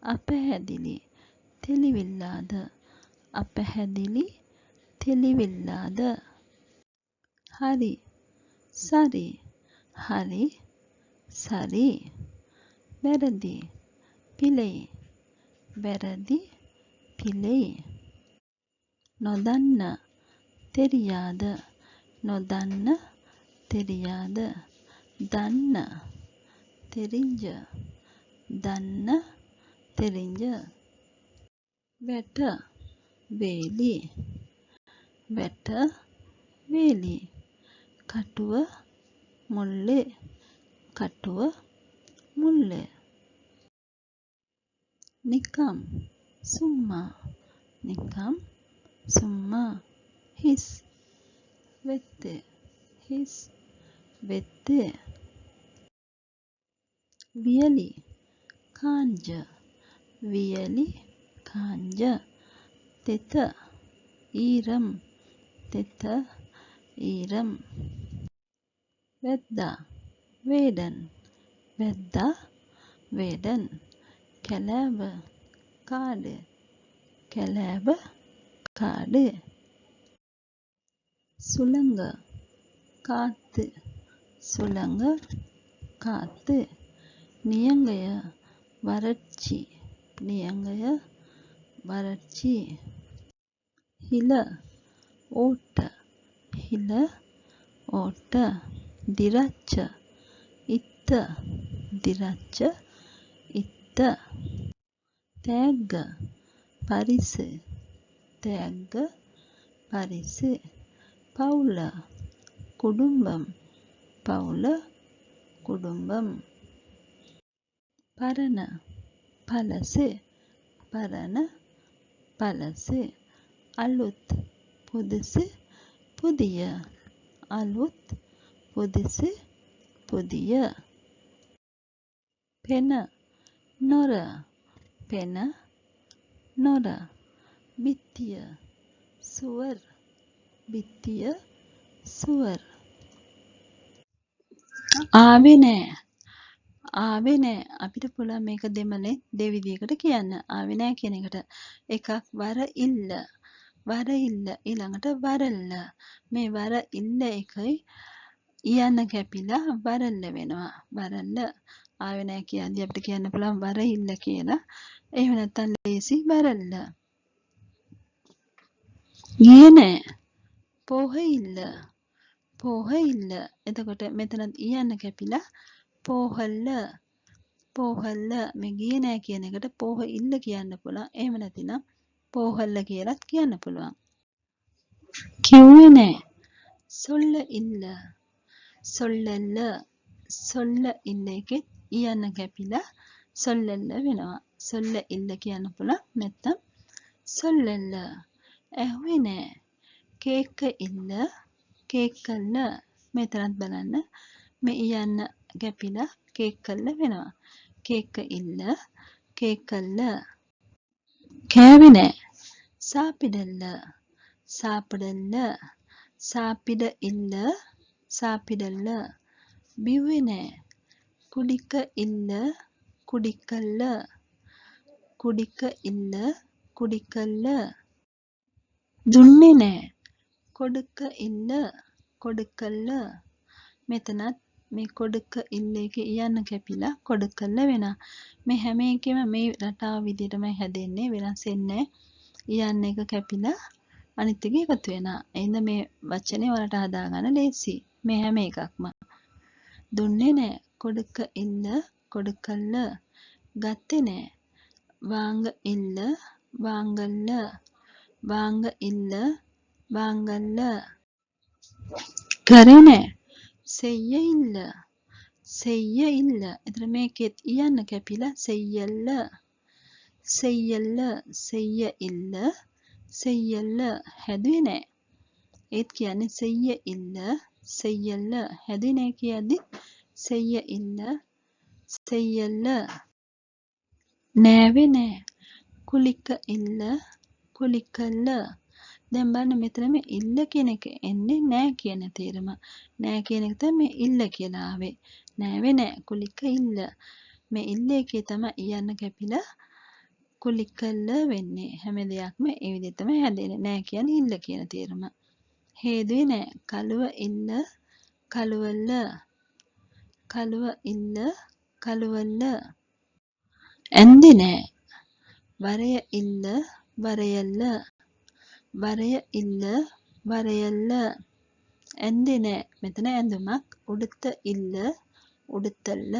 අපැහැදිලි තෙලිවිල්ලාද අපැහැදිලි තෙලිවිල්ලාද හරි සරි හරි සරි වැරදි පිළෙයි වැරදි පිළෙයි නොදන්න තෙරියාද නොදන්න තෙරියාද දන්න තෙරිංජ දන්න තෙරිංජ වැට වේලි වැට වේලි කටුව මුල්ලේ කටුව මුල්ලේ නිකම් සුම්මා නිකම් සුම්මා හිස් වෙත්තේ හිස් වෙත්තේ වියලි කාංජ වියලි කාංජ තෙත ඊරම් තෙත ඊරම් වැද්දා වේඩන් වැද්දා වේඩන් කැලෑව කාඩ කැලෑව කාඩ සුළඟ කාத்து සුළඟ காத்து நியங்கய வறட்சி நியங்கய வறட்சி හිල ඕට හිල ඕට දිරච්ච ඉත්ත දිරච්ච ඉත්ත තෑග්ග පරිසු තෑග්ග පරිසු පවුල குடும்பம் பவுல குடும்பம் பரண பலசு பரண பலசு அலுத் புதுசு புதிய அலுத் புதுசு புதிய பென நொர பென நொர பித்திய சுவர் பித்திய சுவர் ආවේ නෑ අපිට පුළුවන් මේක දෙමළෙන් දෙවිදියකට කියන්න. ආවේ නෑ කියන එකට එකක් වර ඉල්ල ඊළඟට වරල්ල මේ වර ඉල්ල එකයි යන්න කැපිලා වරල්ල වෙනවා. වරල්ල ආවේ නෑ කියද්දි අපිට කියන්න පුළුවන් වර ඉල්ල කියලා. එහෙම නැත්නම් ලේසි වරල්ල. ගියේ නෑ පෝහ ඉල්ල එතකොට මෙතනත් යන්න කැපිලා පෝහල්ල මේ ගියේ නෑ කියන එකට පෝහ ඉල්ල කියන්න පුළුවන්. එහෙම නැතිනම් පෝහල්ල කියලාත් කියන්න පුළුවන්. කිව්වේ නෑ සොල්ල ඉල්ල සොල්ල ඉල්ල එකෙත් යන්න කැපිලා සොල්ලල්ල වෙනවා. සොල්ල ඉල්ල කියන්න පුළුවන් නැත්නම් සොල්ලල්ල. ඇහුවේ නෑ කේක ඉල්ල කේකල්ල මෙතනත් බලන්න මේ යන්න කැපිලා කේකල්ල වෙනවා. කේක ඉල්ල කේකල්ල. කෑවේ නෑ சாப்பிடல்ல சாப்பிட இல்ல சாப்பிடல்ல. බිව්වේ නෑ කුඩික ඉල්ල കുടിക്കല്ല കുടിക്ക ඉල්ල കുടിക്കല്ല දුන්නේ නෑ කොඩක ඉල්ල කොඩකල්ල මෙතනත් මේ කොඩක ඉල්ල එක යන්න කැපිලා කොඩකල්ල වෙනවා මේ හැම එකෙම මේ රටාව විදිහටමයි හැදෙන්නේ වෙනස් වෙන්නේ යන්න එක කැපිලා අනිත් එක එකතු වෙනවා එහෙනම් මේ වචනේ වලට හදාගන්න ලේසි මේ හැම එකක්ම දුන්නේ නෑ කොඩක ඉල්ල කොඩකල්ල ගත්තේ නෑ වාංග ඉල්ල වාංගල්ල වාංග ඉල්ල වාංගල්ල කරේ නෑ සෙය්ය ඉල්ල සෙය්ය ඉල්ල එතන මේකෙත් යන්න කැපිලා සෙය්යල්ල සෙය්යල්ල සෙය්ය ඉල්ල සෙය්යල්ල හැදුවේ නෑ ඒත් කියන්නේ සෙය්ය ඉල්ල සෙය්යල්ල හැදුවේ නෑ කියද්දි සෙය්ය ඉල්ල සෙය්යල්ල නෑවේ නෑ කුලික ඉල්ල කුලිකල්ල දැන් බලන්න මෙතන මේ ඉල්ල කියන එක එන්නේ නෑ කියන තේරුම නෑ කියන එක තමයි ඉල්ල කියලා ආවේ නෑවේ නෑ කුලික ඉල්ල මේ ඉල්ල එකේ තමයි යන්න කැපිලා කුලිකල්ල වෙන්නේ හැම දෙයක්ම ඒ විදිහට තමයි හැදෙන්නේ නෑ කියන්නේ ඉල්ල කියන තේරුම හේදුවේ නෑ කලුව ඉල්ල කලුවල්ල කලුව ඉල්ල කලුවල්ල ඇන්දේ නෑ වරය ඉල්ල වරයල්ල වරය ඉල්ල වරයල්ල ඇන්දේ නෑ මෙතන ඇඳුමක් උඩත ඉල්ල උඩතල්ල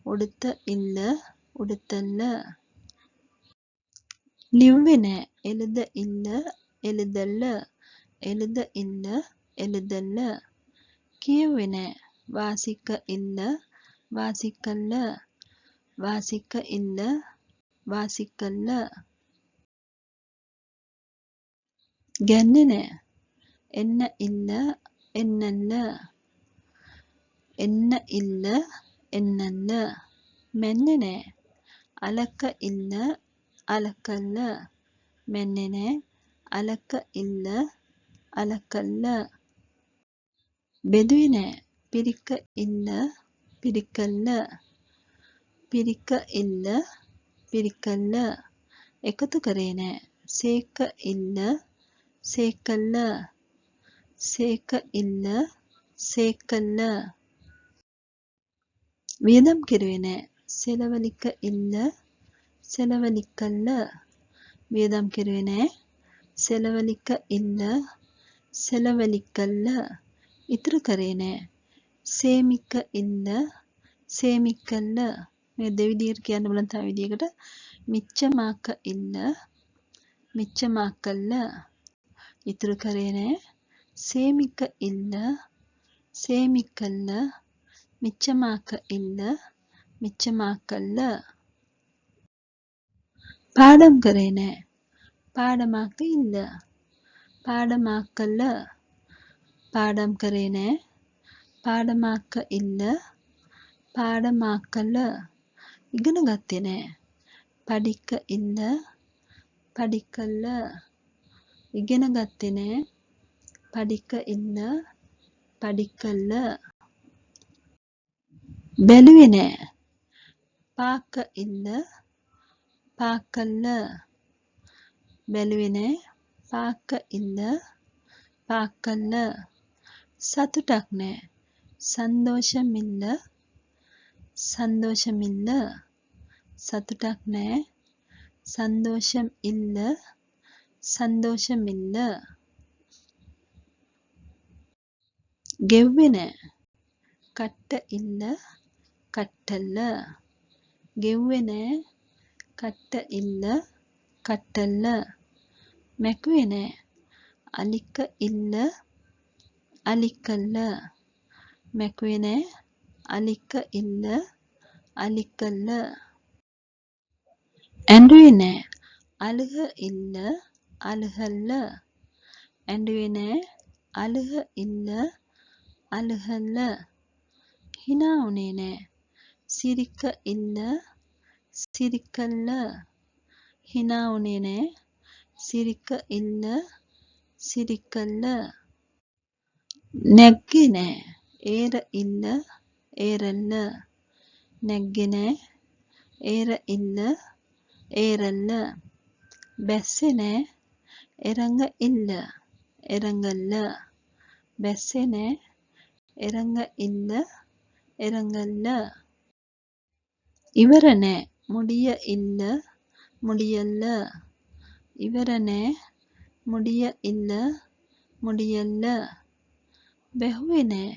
උඩත ඉල්ල උඩතල්ල ලිව්වේ නෑ එළද ඉල්ල එළදල්ල එළද ඉල්ල එළදල්ල කියුවේ නෑ වාසික ඉල්ල වාසිකල්ල වාසික ඉල්ල වාසිකල්ල ගැන්නේ නෑ එන්න ඉල්ල එන්නල්ල එන්න ඉල්ල එන්නල්ල මෙන්නේ නෑ අලක ඉල්ල අලකල්ල මෙන්නේ නෑ අලක ඉල්ල අලකල්ල බෙදුවේ නෑ පිරික ඉල්ල පිරිකල්ල පිරික ඉල්ල පිරිකල්ල එකතු කරේ නෑ සේක ඉල්ල සේකල්ල සේක ඉල්ල සේකල්ල වියදම් කෙරුවේ නෑ සෙලවලික ඉල්ල සෙලවලිකල්ල වියදම් කෙරුවේ නෑ සෙලවලික ඉල්ල සෙලවලිකල්ල ඉතුරු කරේ නෑ සේමික ඉල්ල සේමිකල්ල මේ දෙවිදිහට කියන්න බලන්න තව විදිහකට මිච්ඡමාක ඉල්ල මිච්ඡමාකල්ල ඉතුරු කරේ නෑ සේමික ඉල්ල සේමිකල්ල මිච්ඡමාක ඉල්ල මිච්ඡමාකල්ල පාඩම් කරේ නෑ පාඩමාක ඉල්ල පාඩමාකල්ල පාඩම් කරේ නෑ පාඩමාක ඉල්ල පාඩමාකල්ල ඉගෙන ගත්තේ නෑ පඩික ඉල්ල පඩිකල්ල ඉගෙන ගත්තේ නෑ පඩික ඉල්ල පඩිකල්ල බැලුවේ නෑ පාක ඉල්ල පාකල්ල බැලුවේ නෑ පාක ඉල්ල පාකල්ල සතුටක් නෑ සන්තෝෂමිල්ල සන්තෝෂමිල්ල සතුටක් නෑ සන්තෝෂම් ඉල්ල සන්තෝෂමිල්ල ගෙව්වේ නෑ කට්ට ඉල්ල කට්ටල්ල ගෙව්වේ නෑ කට්ට ඉල්ල කට්ටල්ල මැකුවේ නෑ අලික ඉල්ල අලිකල්ල මැකුවේ නෑ අලික ඉල්ල අලිකල්ල ඇඬුවේ නෑ අලහ ඉල්ල අලහල්ල ඇඬුවේ නෑ අලහ ඉල්ල අලහල්ල hina වුණේ නෑ සිරික ඉල්ල සිරිකල්ල hina වුණේ නෑ සිරික ඉල්ල සිරිකල්ල නැග්ගේ නෑ ඒර ඉල්ල ඒරල්ල නැග්ගේ නෑ ඒර ඉල්ල ඒරල්ල. බැස්සේ නෑ එරඟ ඉල්ල එරඟල්ල. බැස්සේ නෑ එරඟ ඉල්ල එරඟල්ල. ඉවර නෑ මුඩිය ඉල්ල මුඩියල්ල. ඉවර නෑ මුඩිය ඉල්ල මුඩියල්ල. බැහුවේ නෑ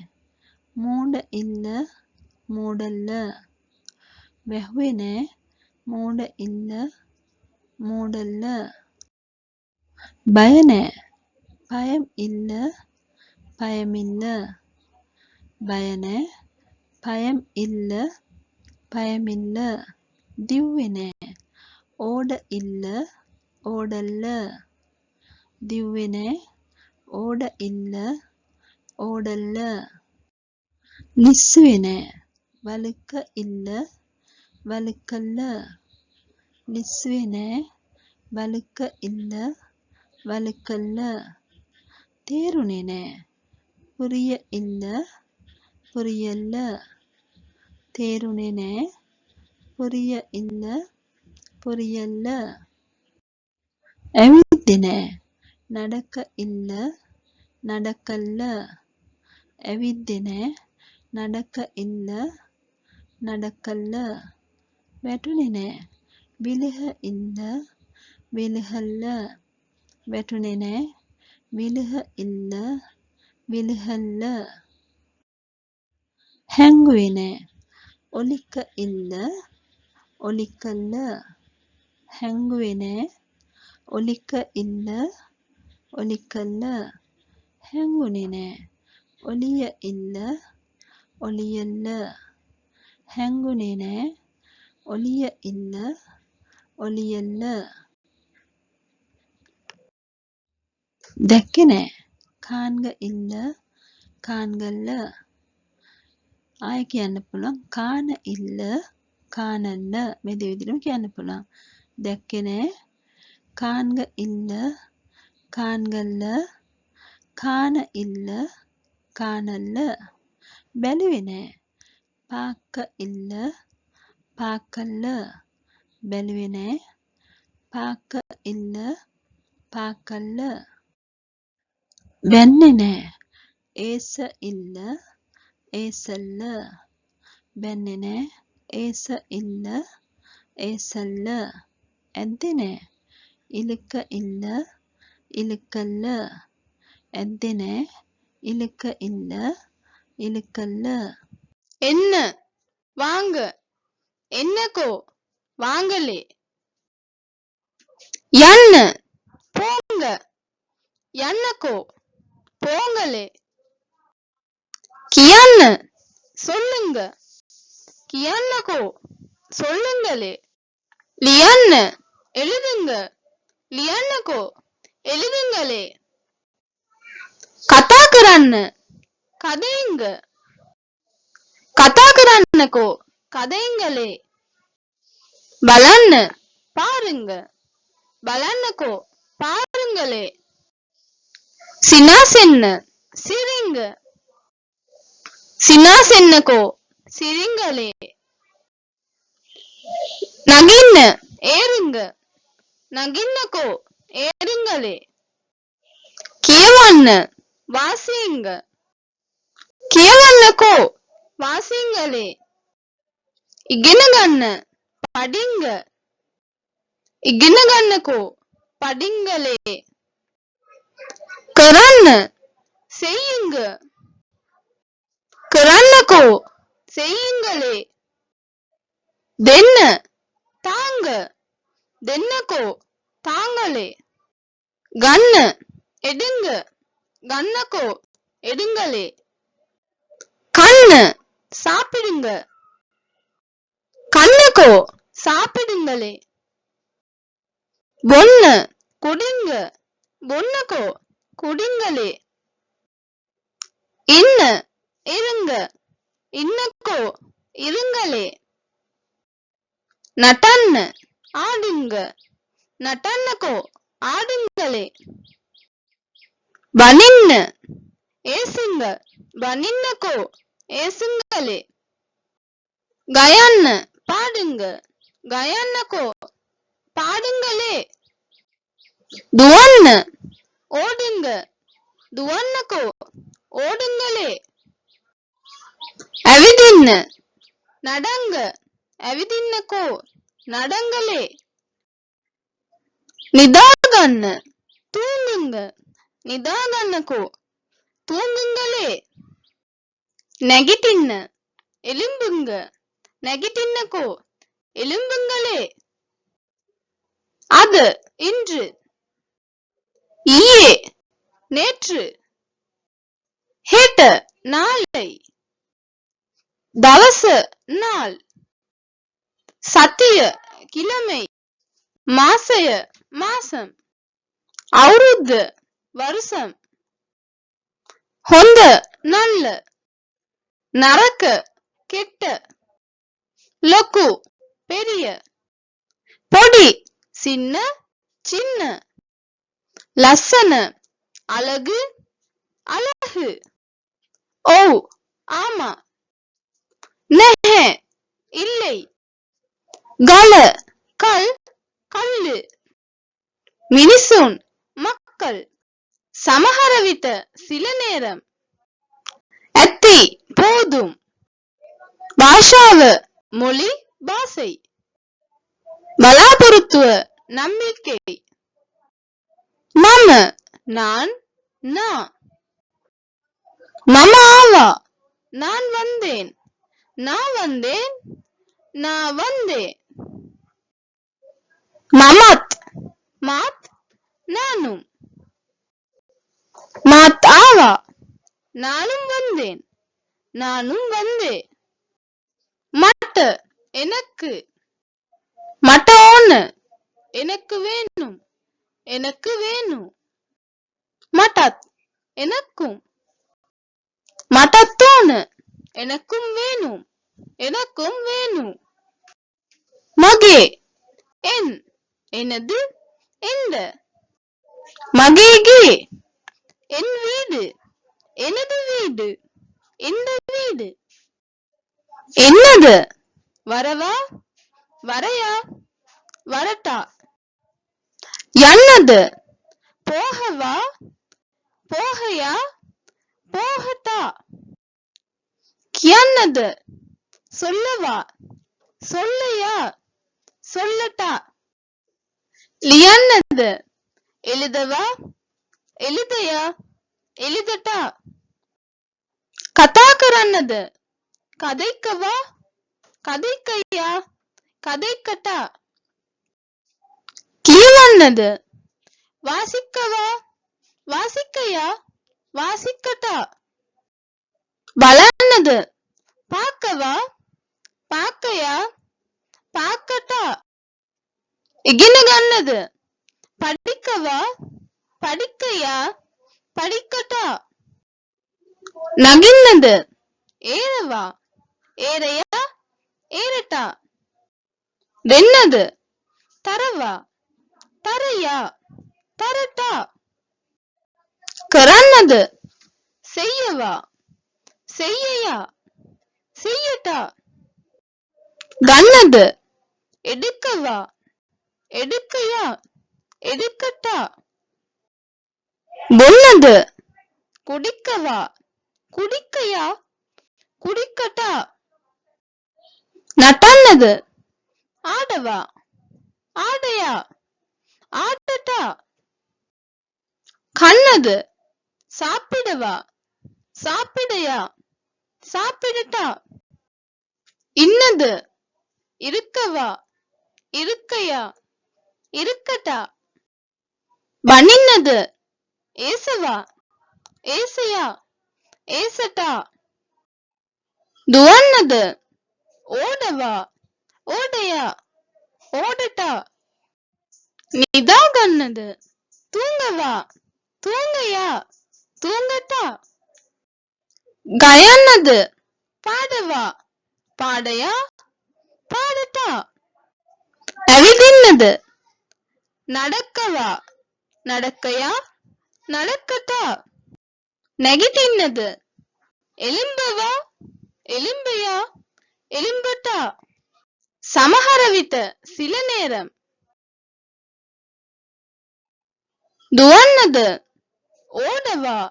මෝඩ ඉල්ල මෝඩල්ල. බැහුවේ නෑ මෝඩ ඉල්ල මෝඩල්ල. බය නෑ පයම් ඉල්ල පයමිල්ල. බය නෑ පයම් ඉල්ල පයමිල්ල. දිව්වේ නෑ ඕඩ ඉල්ල ඕඩල්ල. දිව්වේ නෑ ඕඩ ඉල්ල ඕඩල්ල. ලිස්සුවේ නෑ වලක ඉල්ල වලකල්ල. ලිස්සුවේ නෑ වලක ඉල්ල වලකල්ල. තේරුනේ නෑ පුරිය ඉල්ල පුරියල්ල. තේරුනේ නෑ පුරිය ඉල්ල පුරියල්ල. ඇවිද්දේ නෑ නඩක ඉල්ල නඩකල්ල. ඇවිද්දේ නෑ නඩක ඉල්ල නඩකල්ල. වැටුනේ නෑ විලහ ඉල්ල විලහල්ල. වැටුනේ නෑ විලහ ඉල්ල විලහල්ල. හැංගුවේ නෑ ඔලික ඉල්ල ඔලිකල්ල. හැංගුවේ නෑ ඔලික ඉල්ල ඔලිකල්ල. හැංගුනේ නෑ ඔලිය ඉල්ල ඔලියල්ල. හැංගුනේ නෑ ඔලිය ඉල්ල ඔලියල්ල. දැක්කේ නෑ කාන්ග ඉල්ල කාන්ගල්ල. ආයෙ කියන්න පුළුවන් කාන ඉල්ල කානල්ල. මේ දෙවිදිහටම කියන්න පුළුවන්. දැක්කේ නෑ කාන්ග ඉල්ල කාන්ගල්ල කාන ඉල්ල කානල්ල. බැලුවේ නෑ පාක්ක ඉල්ල පාකල්ල. බැලුවේ නෑ පාක්ක ඉල්ල පාකල්ල. බැන්නේ නෑ ඒස ඉල්ල ඒසල්ල. බැන්නේ නෑ ඒස ඉල්ල ඒසල්ල. ඇද්දේ නෑ ඉලක ඉල්ල ඉලකල්ල. ඇද්දේ නෑ ඉලක ඉල්ල ඉලකල්ල. என்ன வாங்க என்னக்கோ வாங்களே. යන්න போங்க යන්නකෝ போங்களே. කියන්න சொல்லுங்க කියන්නකෝ சொல்லுங்களே. ලියන්න எழுதுங்க ලියන්නකෝ எழுதுங்களே. කතා කරන්න කதைங்க කතා කරන්නකෝ கதைங்களே. බලන්න பாருங்க බලන්නකෝ பாருங்களே. සිනාසෙන්න සිරිங்க සිනාසෙන්නකෝ සිරිங்களே. නගින්න ஏறுங்க නගින්නකෝ ஏறுங்களே. කියවන්න வாசிங்க කියවන්නකෝ வாசிங்களே. ඉගෙන ගන්න படிங்க ඉගෙන ගන්නකෝ படிங்களே. කරන්න செய்யுங்க කරන්නකෝ செய்யுங்களே. දෙන්න தாங்க දෙන්නකෝ தாங்களே. ගන්න எடுங்க கண்ணக்கோ எடுங்களே. கண்ண சாப்பிடுங்க கண்ணுக்கோ சாப்பிடுங்களே. பொண்ண குடிங்க பொண்ணுக்கோ குடிங்களே. இன்ன இருங்க இன்னக்கோ இருங்களே. நட்டන්න ஆடுங்க நட்டன்னக்கோ ஆடுங்களே. බනින්න ඒසිංග බනින්නකෝ ඒසිංගලේ. ගයන්න பாடுங்க ගයන්නකෝ පාඩුங்களே දුවන්න ஓடுங்க දුවන්නකෝ ஓடுங்களே ඇවිදින්න நடங்க ඇවිදින්නකෝ நடங்களே නිදාගන්න தூங்குங்க නිදාගන්නකෝ தூங்குங்களே නැගිටින්න එළුඹුங்க නැගිටින්නකෝ எலும்புங்களே அது இன்று ஈயே நேற்று හෙට நாளை දවස நாள் සතිය கிழமை මාසය மாசம் අවුරුද්ද வருஷம் හොඳ நல்ல நரක கெட்ட லொக்கு பெரிய பொடி சின்ன சின்ன லස්සන அழகு அழகு ஓ ஆமா නැහැ இல்லை ගල கல் கல்லு මිනිසුන් மக்கள் சமஹர විට சில நேரம் ඇති போதும் භාෂාව மொழி பாஷை பலாபுருத்துவ நம்பிக்கை மம நான் நான் மம ஆவா நான் வந்தேன் நான் வந்தேன் நான் வந்தேன் மமத் மாத் நானும் மாத் ஆவா நானும் வந்தேன் நானும் வந்தேன் மட்ட எனக்கு மட்ட ஒண்ணு எனக்கு வேணும் எனக்கு வேணும் மட்டத் எனக்கும் மட்டத்தோன்னு எனக்கும் வேணும் எனக்கும் வேணும் மகே என் எனது எந்த மகேகே என் வீடு எனது வீடு இந்த வீடு என்னது வரவா வரையா வரட்டா என்னது போகவா போகையா போகட்டா என்னது சொல்லவா சொல்லையா சொல்லட்டா லியன்னது எழுதவா எழுதையா எழுதட்டா கதா கரன்னது கதைக்கவா கதைக்கையா கதைக்கட்டா கீழன்னது வாசிக்கவா வாசிக்கையா வாசிக்கட்டா பலன்னது பார்க்கவா பார்க்கையா பார்க்கட்டா இகினுகன்னது படிக்கவா படிக்கையா படிக்கட்டா நகின்னது ஏறவா ஏறையா ஏறட்டா வென்னது தரவா தரையா தரட்டா கரன்னது செய்யவா செய்யையா செய்யட்டா கன்னது எடுக்கவா எடுக்கையா எடுக்கட்டா பொன்னது குடிக்கவா குடிக்கையா குடிக்கட்டா நட்டன்னது ஆடவா ஆடையா ஆடட்டா கண்ணது சாப்பிடவா சாப்பிடையா சாப்பிடட்டா இன்னது இருக்கவா இருக்கையா இருக்கட்டா பனின்னது ஏசவா ஏசையா ஏசட்டா துவன்னது ஓடவா ஓடையா ஓடட்டா நிதாகன்னது தூங்கவா தூங்கையா தூங்கட்டா கயன்னது பாடவா பாடையா பாடட்டா ඇවිදින්නද நடக்கவா நடக்கையா நடக்கட்டா නැගිටින්නද එළිඹවා එළිඹයා එළිඹටா සමහර විට සිල நேரம் දුවන්නද ඕඩවා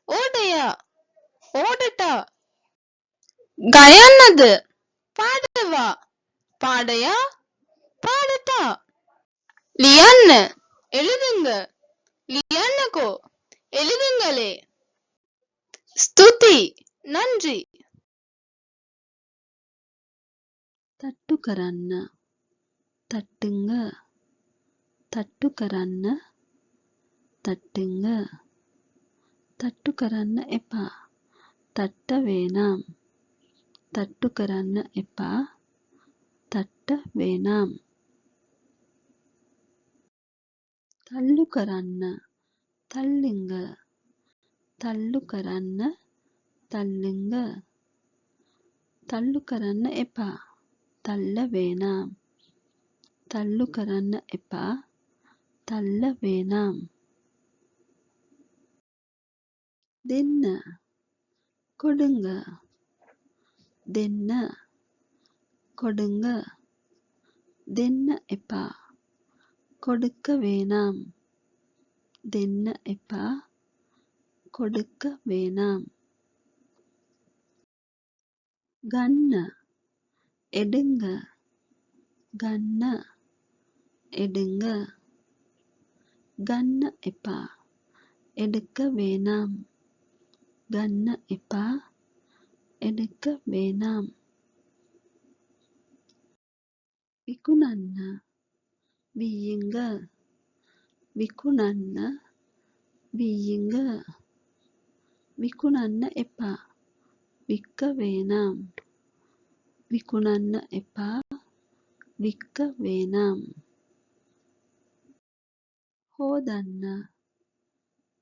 ඕඩයා ඕඩටා ගයන්නද පාඩවා පාඩයා පාඩටා ලියන්න எழுதுங்க ලියන්නකෝ எழுதுங்களே ස්තුති නன்றි තට්ටු කරන්න තට්ටුංග තට්ටු කරන්න තට්ටුංග තට්ටු කරන්න එපා තට්ට වේනම් තට්ටු කරන්න එපා තට්ට වේනම් තල්ලු කරන්න තල්ලිංග තල්ලු කරන්න තල්ලිංග තල්ලු කරන්න එපා තල්ල වේනම් තල්ලු කරන්න එපා තල්ල වේනම් දෙන්න කොඩුංග දෙන්න කොඩුංග දෙන්න එපා කොඩුක්ක වේනම් දෙන්න එපා කොඩුක්ක වේනම් ගන්න එඩුංග ගන්න එඩුංග ගන්න එපා එඩුක්ක වේනම් ගන්න එපා එඩුක්ක වේනම් විකුණන්න වියිංග විකුණන්න වියිංග විකුණන්න එපා වික්ක වේනම් විකුණන්න එපා වික්ක වේනම් හෝදන්න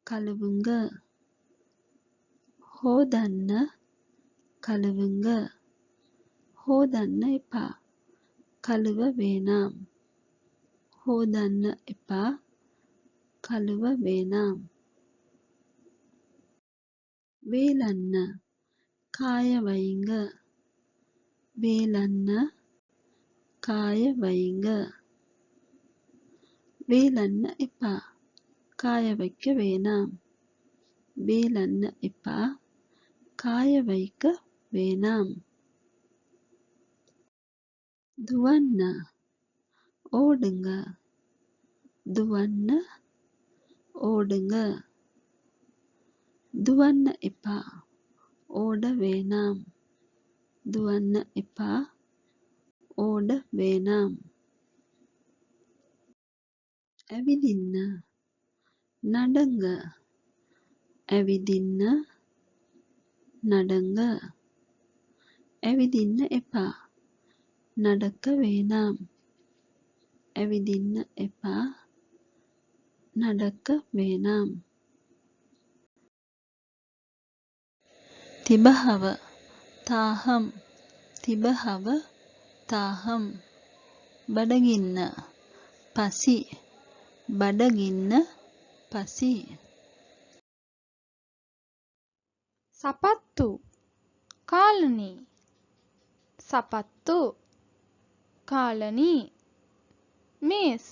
කලවුංග හෝදන්න කලවුංග හෝදන්න එපා කළුව වේනම් හෝදන්න එපා කළුව වේනම් වේලන්න කායවයිංග වේලන්න කායවයිංග වේලන්න එපා කායවයික වේනම් වේලන්න එපා කායවයික වේනම් දුවන්න ඕඩුංග දුවන්න ඕඩුංග දුවන්න එපා ඕඩ වේනම් දුවන්න එපා ඕඩ වේනම් ඇවිදින්න නඩංග ඇවිදින්න නඩංග ඇවිදින්න එපා නඩක වේනම් ඇවිදින්න එපා නඩක වේනම් තිබහව තාහම් තිබහව තාහම් බඩගින්න පසි බඩගින්න පසි සපත්තු කාලනි සපත්තු කාලනි මේස්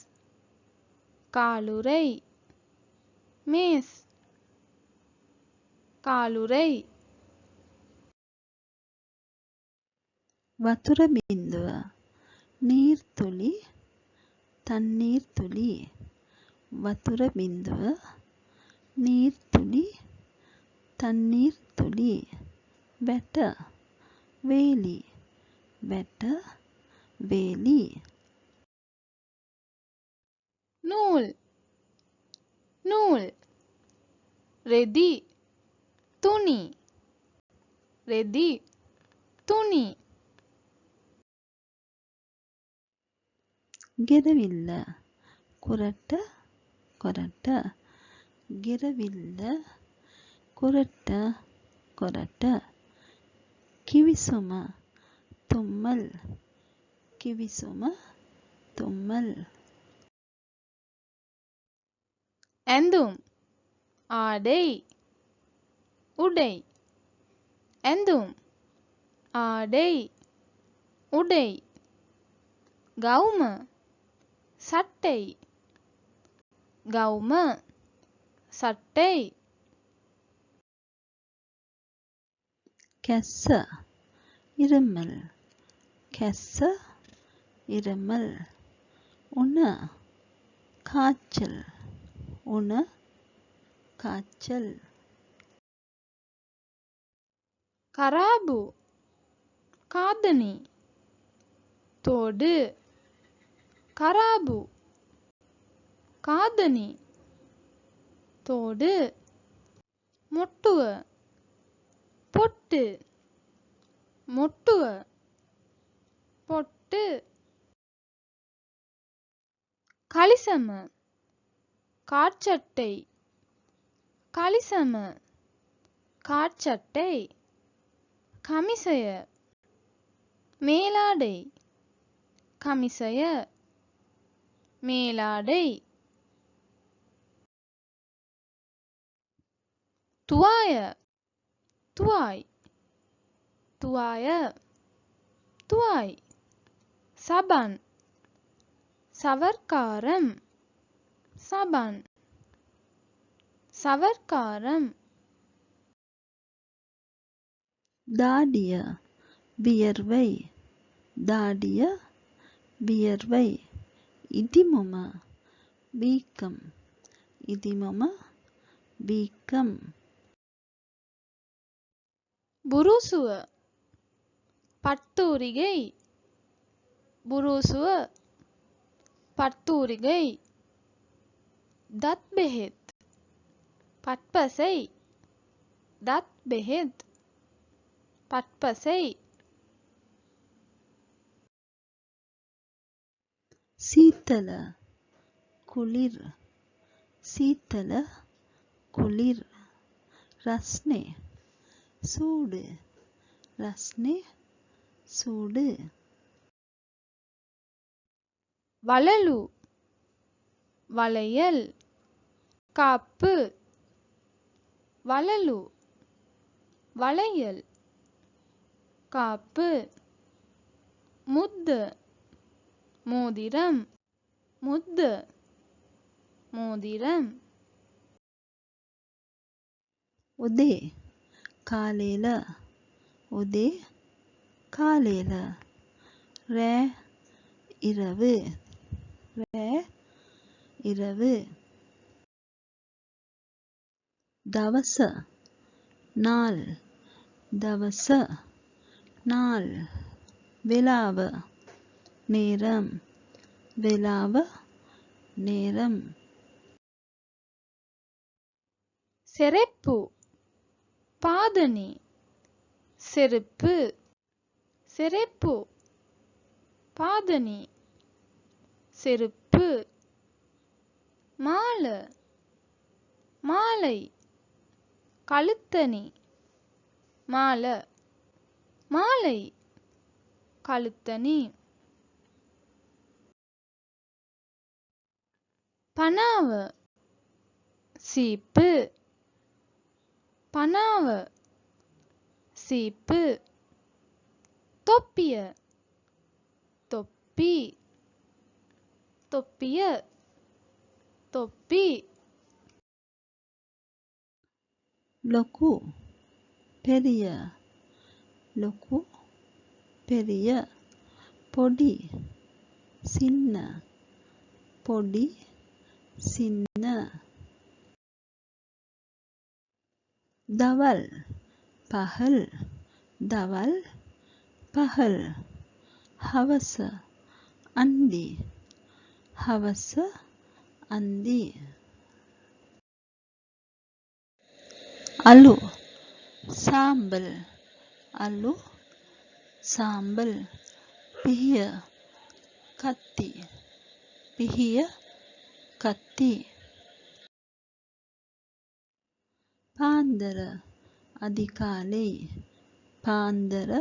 කාලුරෙයි මේස් කාලුරෙයි වතුර බින්දුව நீர்த்துளி தண்ணீர் துளி වතුර බින්දුව நீர்த்துளி தண்ணீர் துளி වැට වේලි වැට වේලි නූල් නූල් රෙදි තුනි රෙදි තුනි ගෙරවිල්ල කොරට කොරට ගෙරවිල්ල කොරට කොරට කිවිසුම තුම්මල් කිවිසුම තුම්මල් ඇඳුම් ආඩෙයි උඩෙයි ඇඳුම් ආඩෙයි උඩෙයි ගවුම සට්ටෙයි ගවුම සට්ටෙයි කැස්ස ඉරමල් කැස්ස ඉරමල් උණ කාච්චල් උණ කාච්චල් கராபு காதணி தோடு கராபு காதணி தோடு மொட்டுவ பொட்டு மொட்டுவ பொட்டு கலிசம காற்சட்டை கலிசம காற்சட்டை கமிசய மேலாடை கமிசய மேலாடை துவாய துவாய் துவாய துவாய் சபான் சவர்க்காரம் சபான் சவர்க்காரம் தாடிய வியர்வை தாடிய வியர்வை இடிமொம வீக்கம் இடிமொம வீக்கம் புருசுவ பட்டூரிகை புருசுவ பட்டூரிகை தத் பெஹெத் பட்பசை தத் பெஹெத் பட்பசை சீத்தல குளிர் சீத்தல குளிர் ரஸ்னே சூடு ரஸ்னே சூடு வளலு வளையல் காப்பு வளலு வளையல் காப்பு முத்து மோதிரம் முத்து மோதிரம் உதே காலையில உதே காலையில ரே இரவு ரே இரவு දවස நாள் දවස நாள் වෙලාව நேரம் වෙලාව நேரம் செருப்பு பாதணி செருப்பு செருப்பு பாதணி செருப்பு மாலை மாலை கழுத்தணி மாலை மாலை கழுத்தணி பனாவ சீப்பு பனாவ சீப்பு தொப்பிய தொப்பி தொப்பிய தொப்பி ලොකු පෙරිය ලොකු පෙරිය පොඩි සින්න පොඩි සින්න දවල් පහල් දවල් පහල් හවස අන්දි හවස අන්දි අලු සාම්බල් අලු සාම්බල් පිහිය කත්ති පිහිය කත්ති පාන්දර අධිකාලේ පාන්දර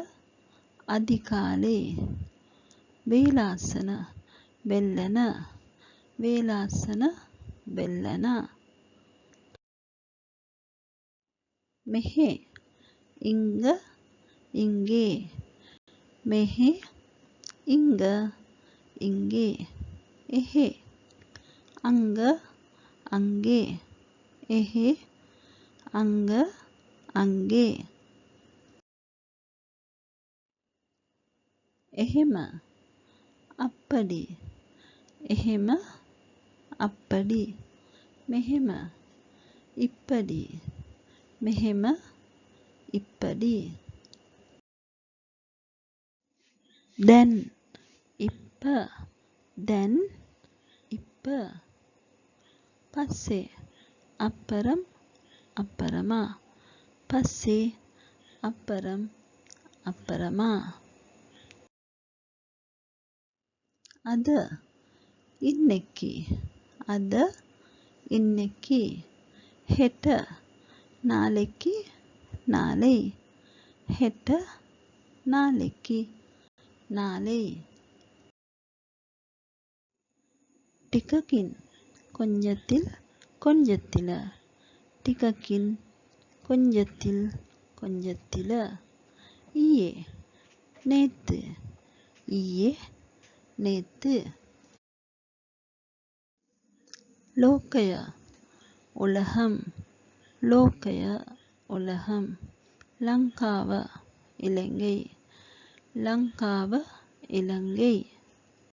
අධිකාලේ වේලාසන වෙල්ලන වේලාසන වෙල්ලන මෙහෙ ඉංග ඉංගේ මෙහෙ ඉංග இங்கே எஹே அங்க அங்கே எஹே அங்க அங்கே එහෙම அப்படி එහෙම அப்படி මෙහෙම இப்படி මෙහෙම இப்படி දැන් இப்ப දැන් இப்ப පස්සේ அப்பறம் அப்பறமா පස්සේ அப்பறம் அப்பறமா அத இன்னைக்கு அத இன்னைக்கு හෙට நாளைக்கு நாளை හෙට நாளைக்கு நாளை டிக்கකින් கொஞ்சத்தில் கொஞ்சத்தில டிக்கකින් கொஞ்சத்தில் கொஞ்சத்தில ඊයේ நேத்து ඊයේ நேத்து லோக்கய உலகம் லோக்கய உலகம் லங்காவ இலங்கை லங்காவ இலங்கை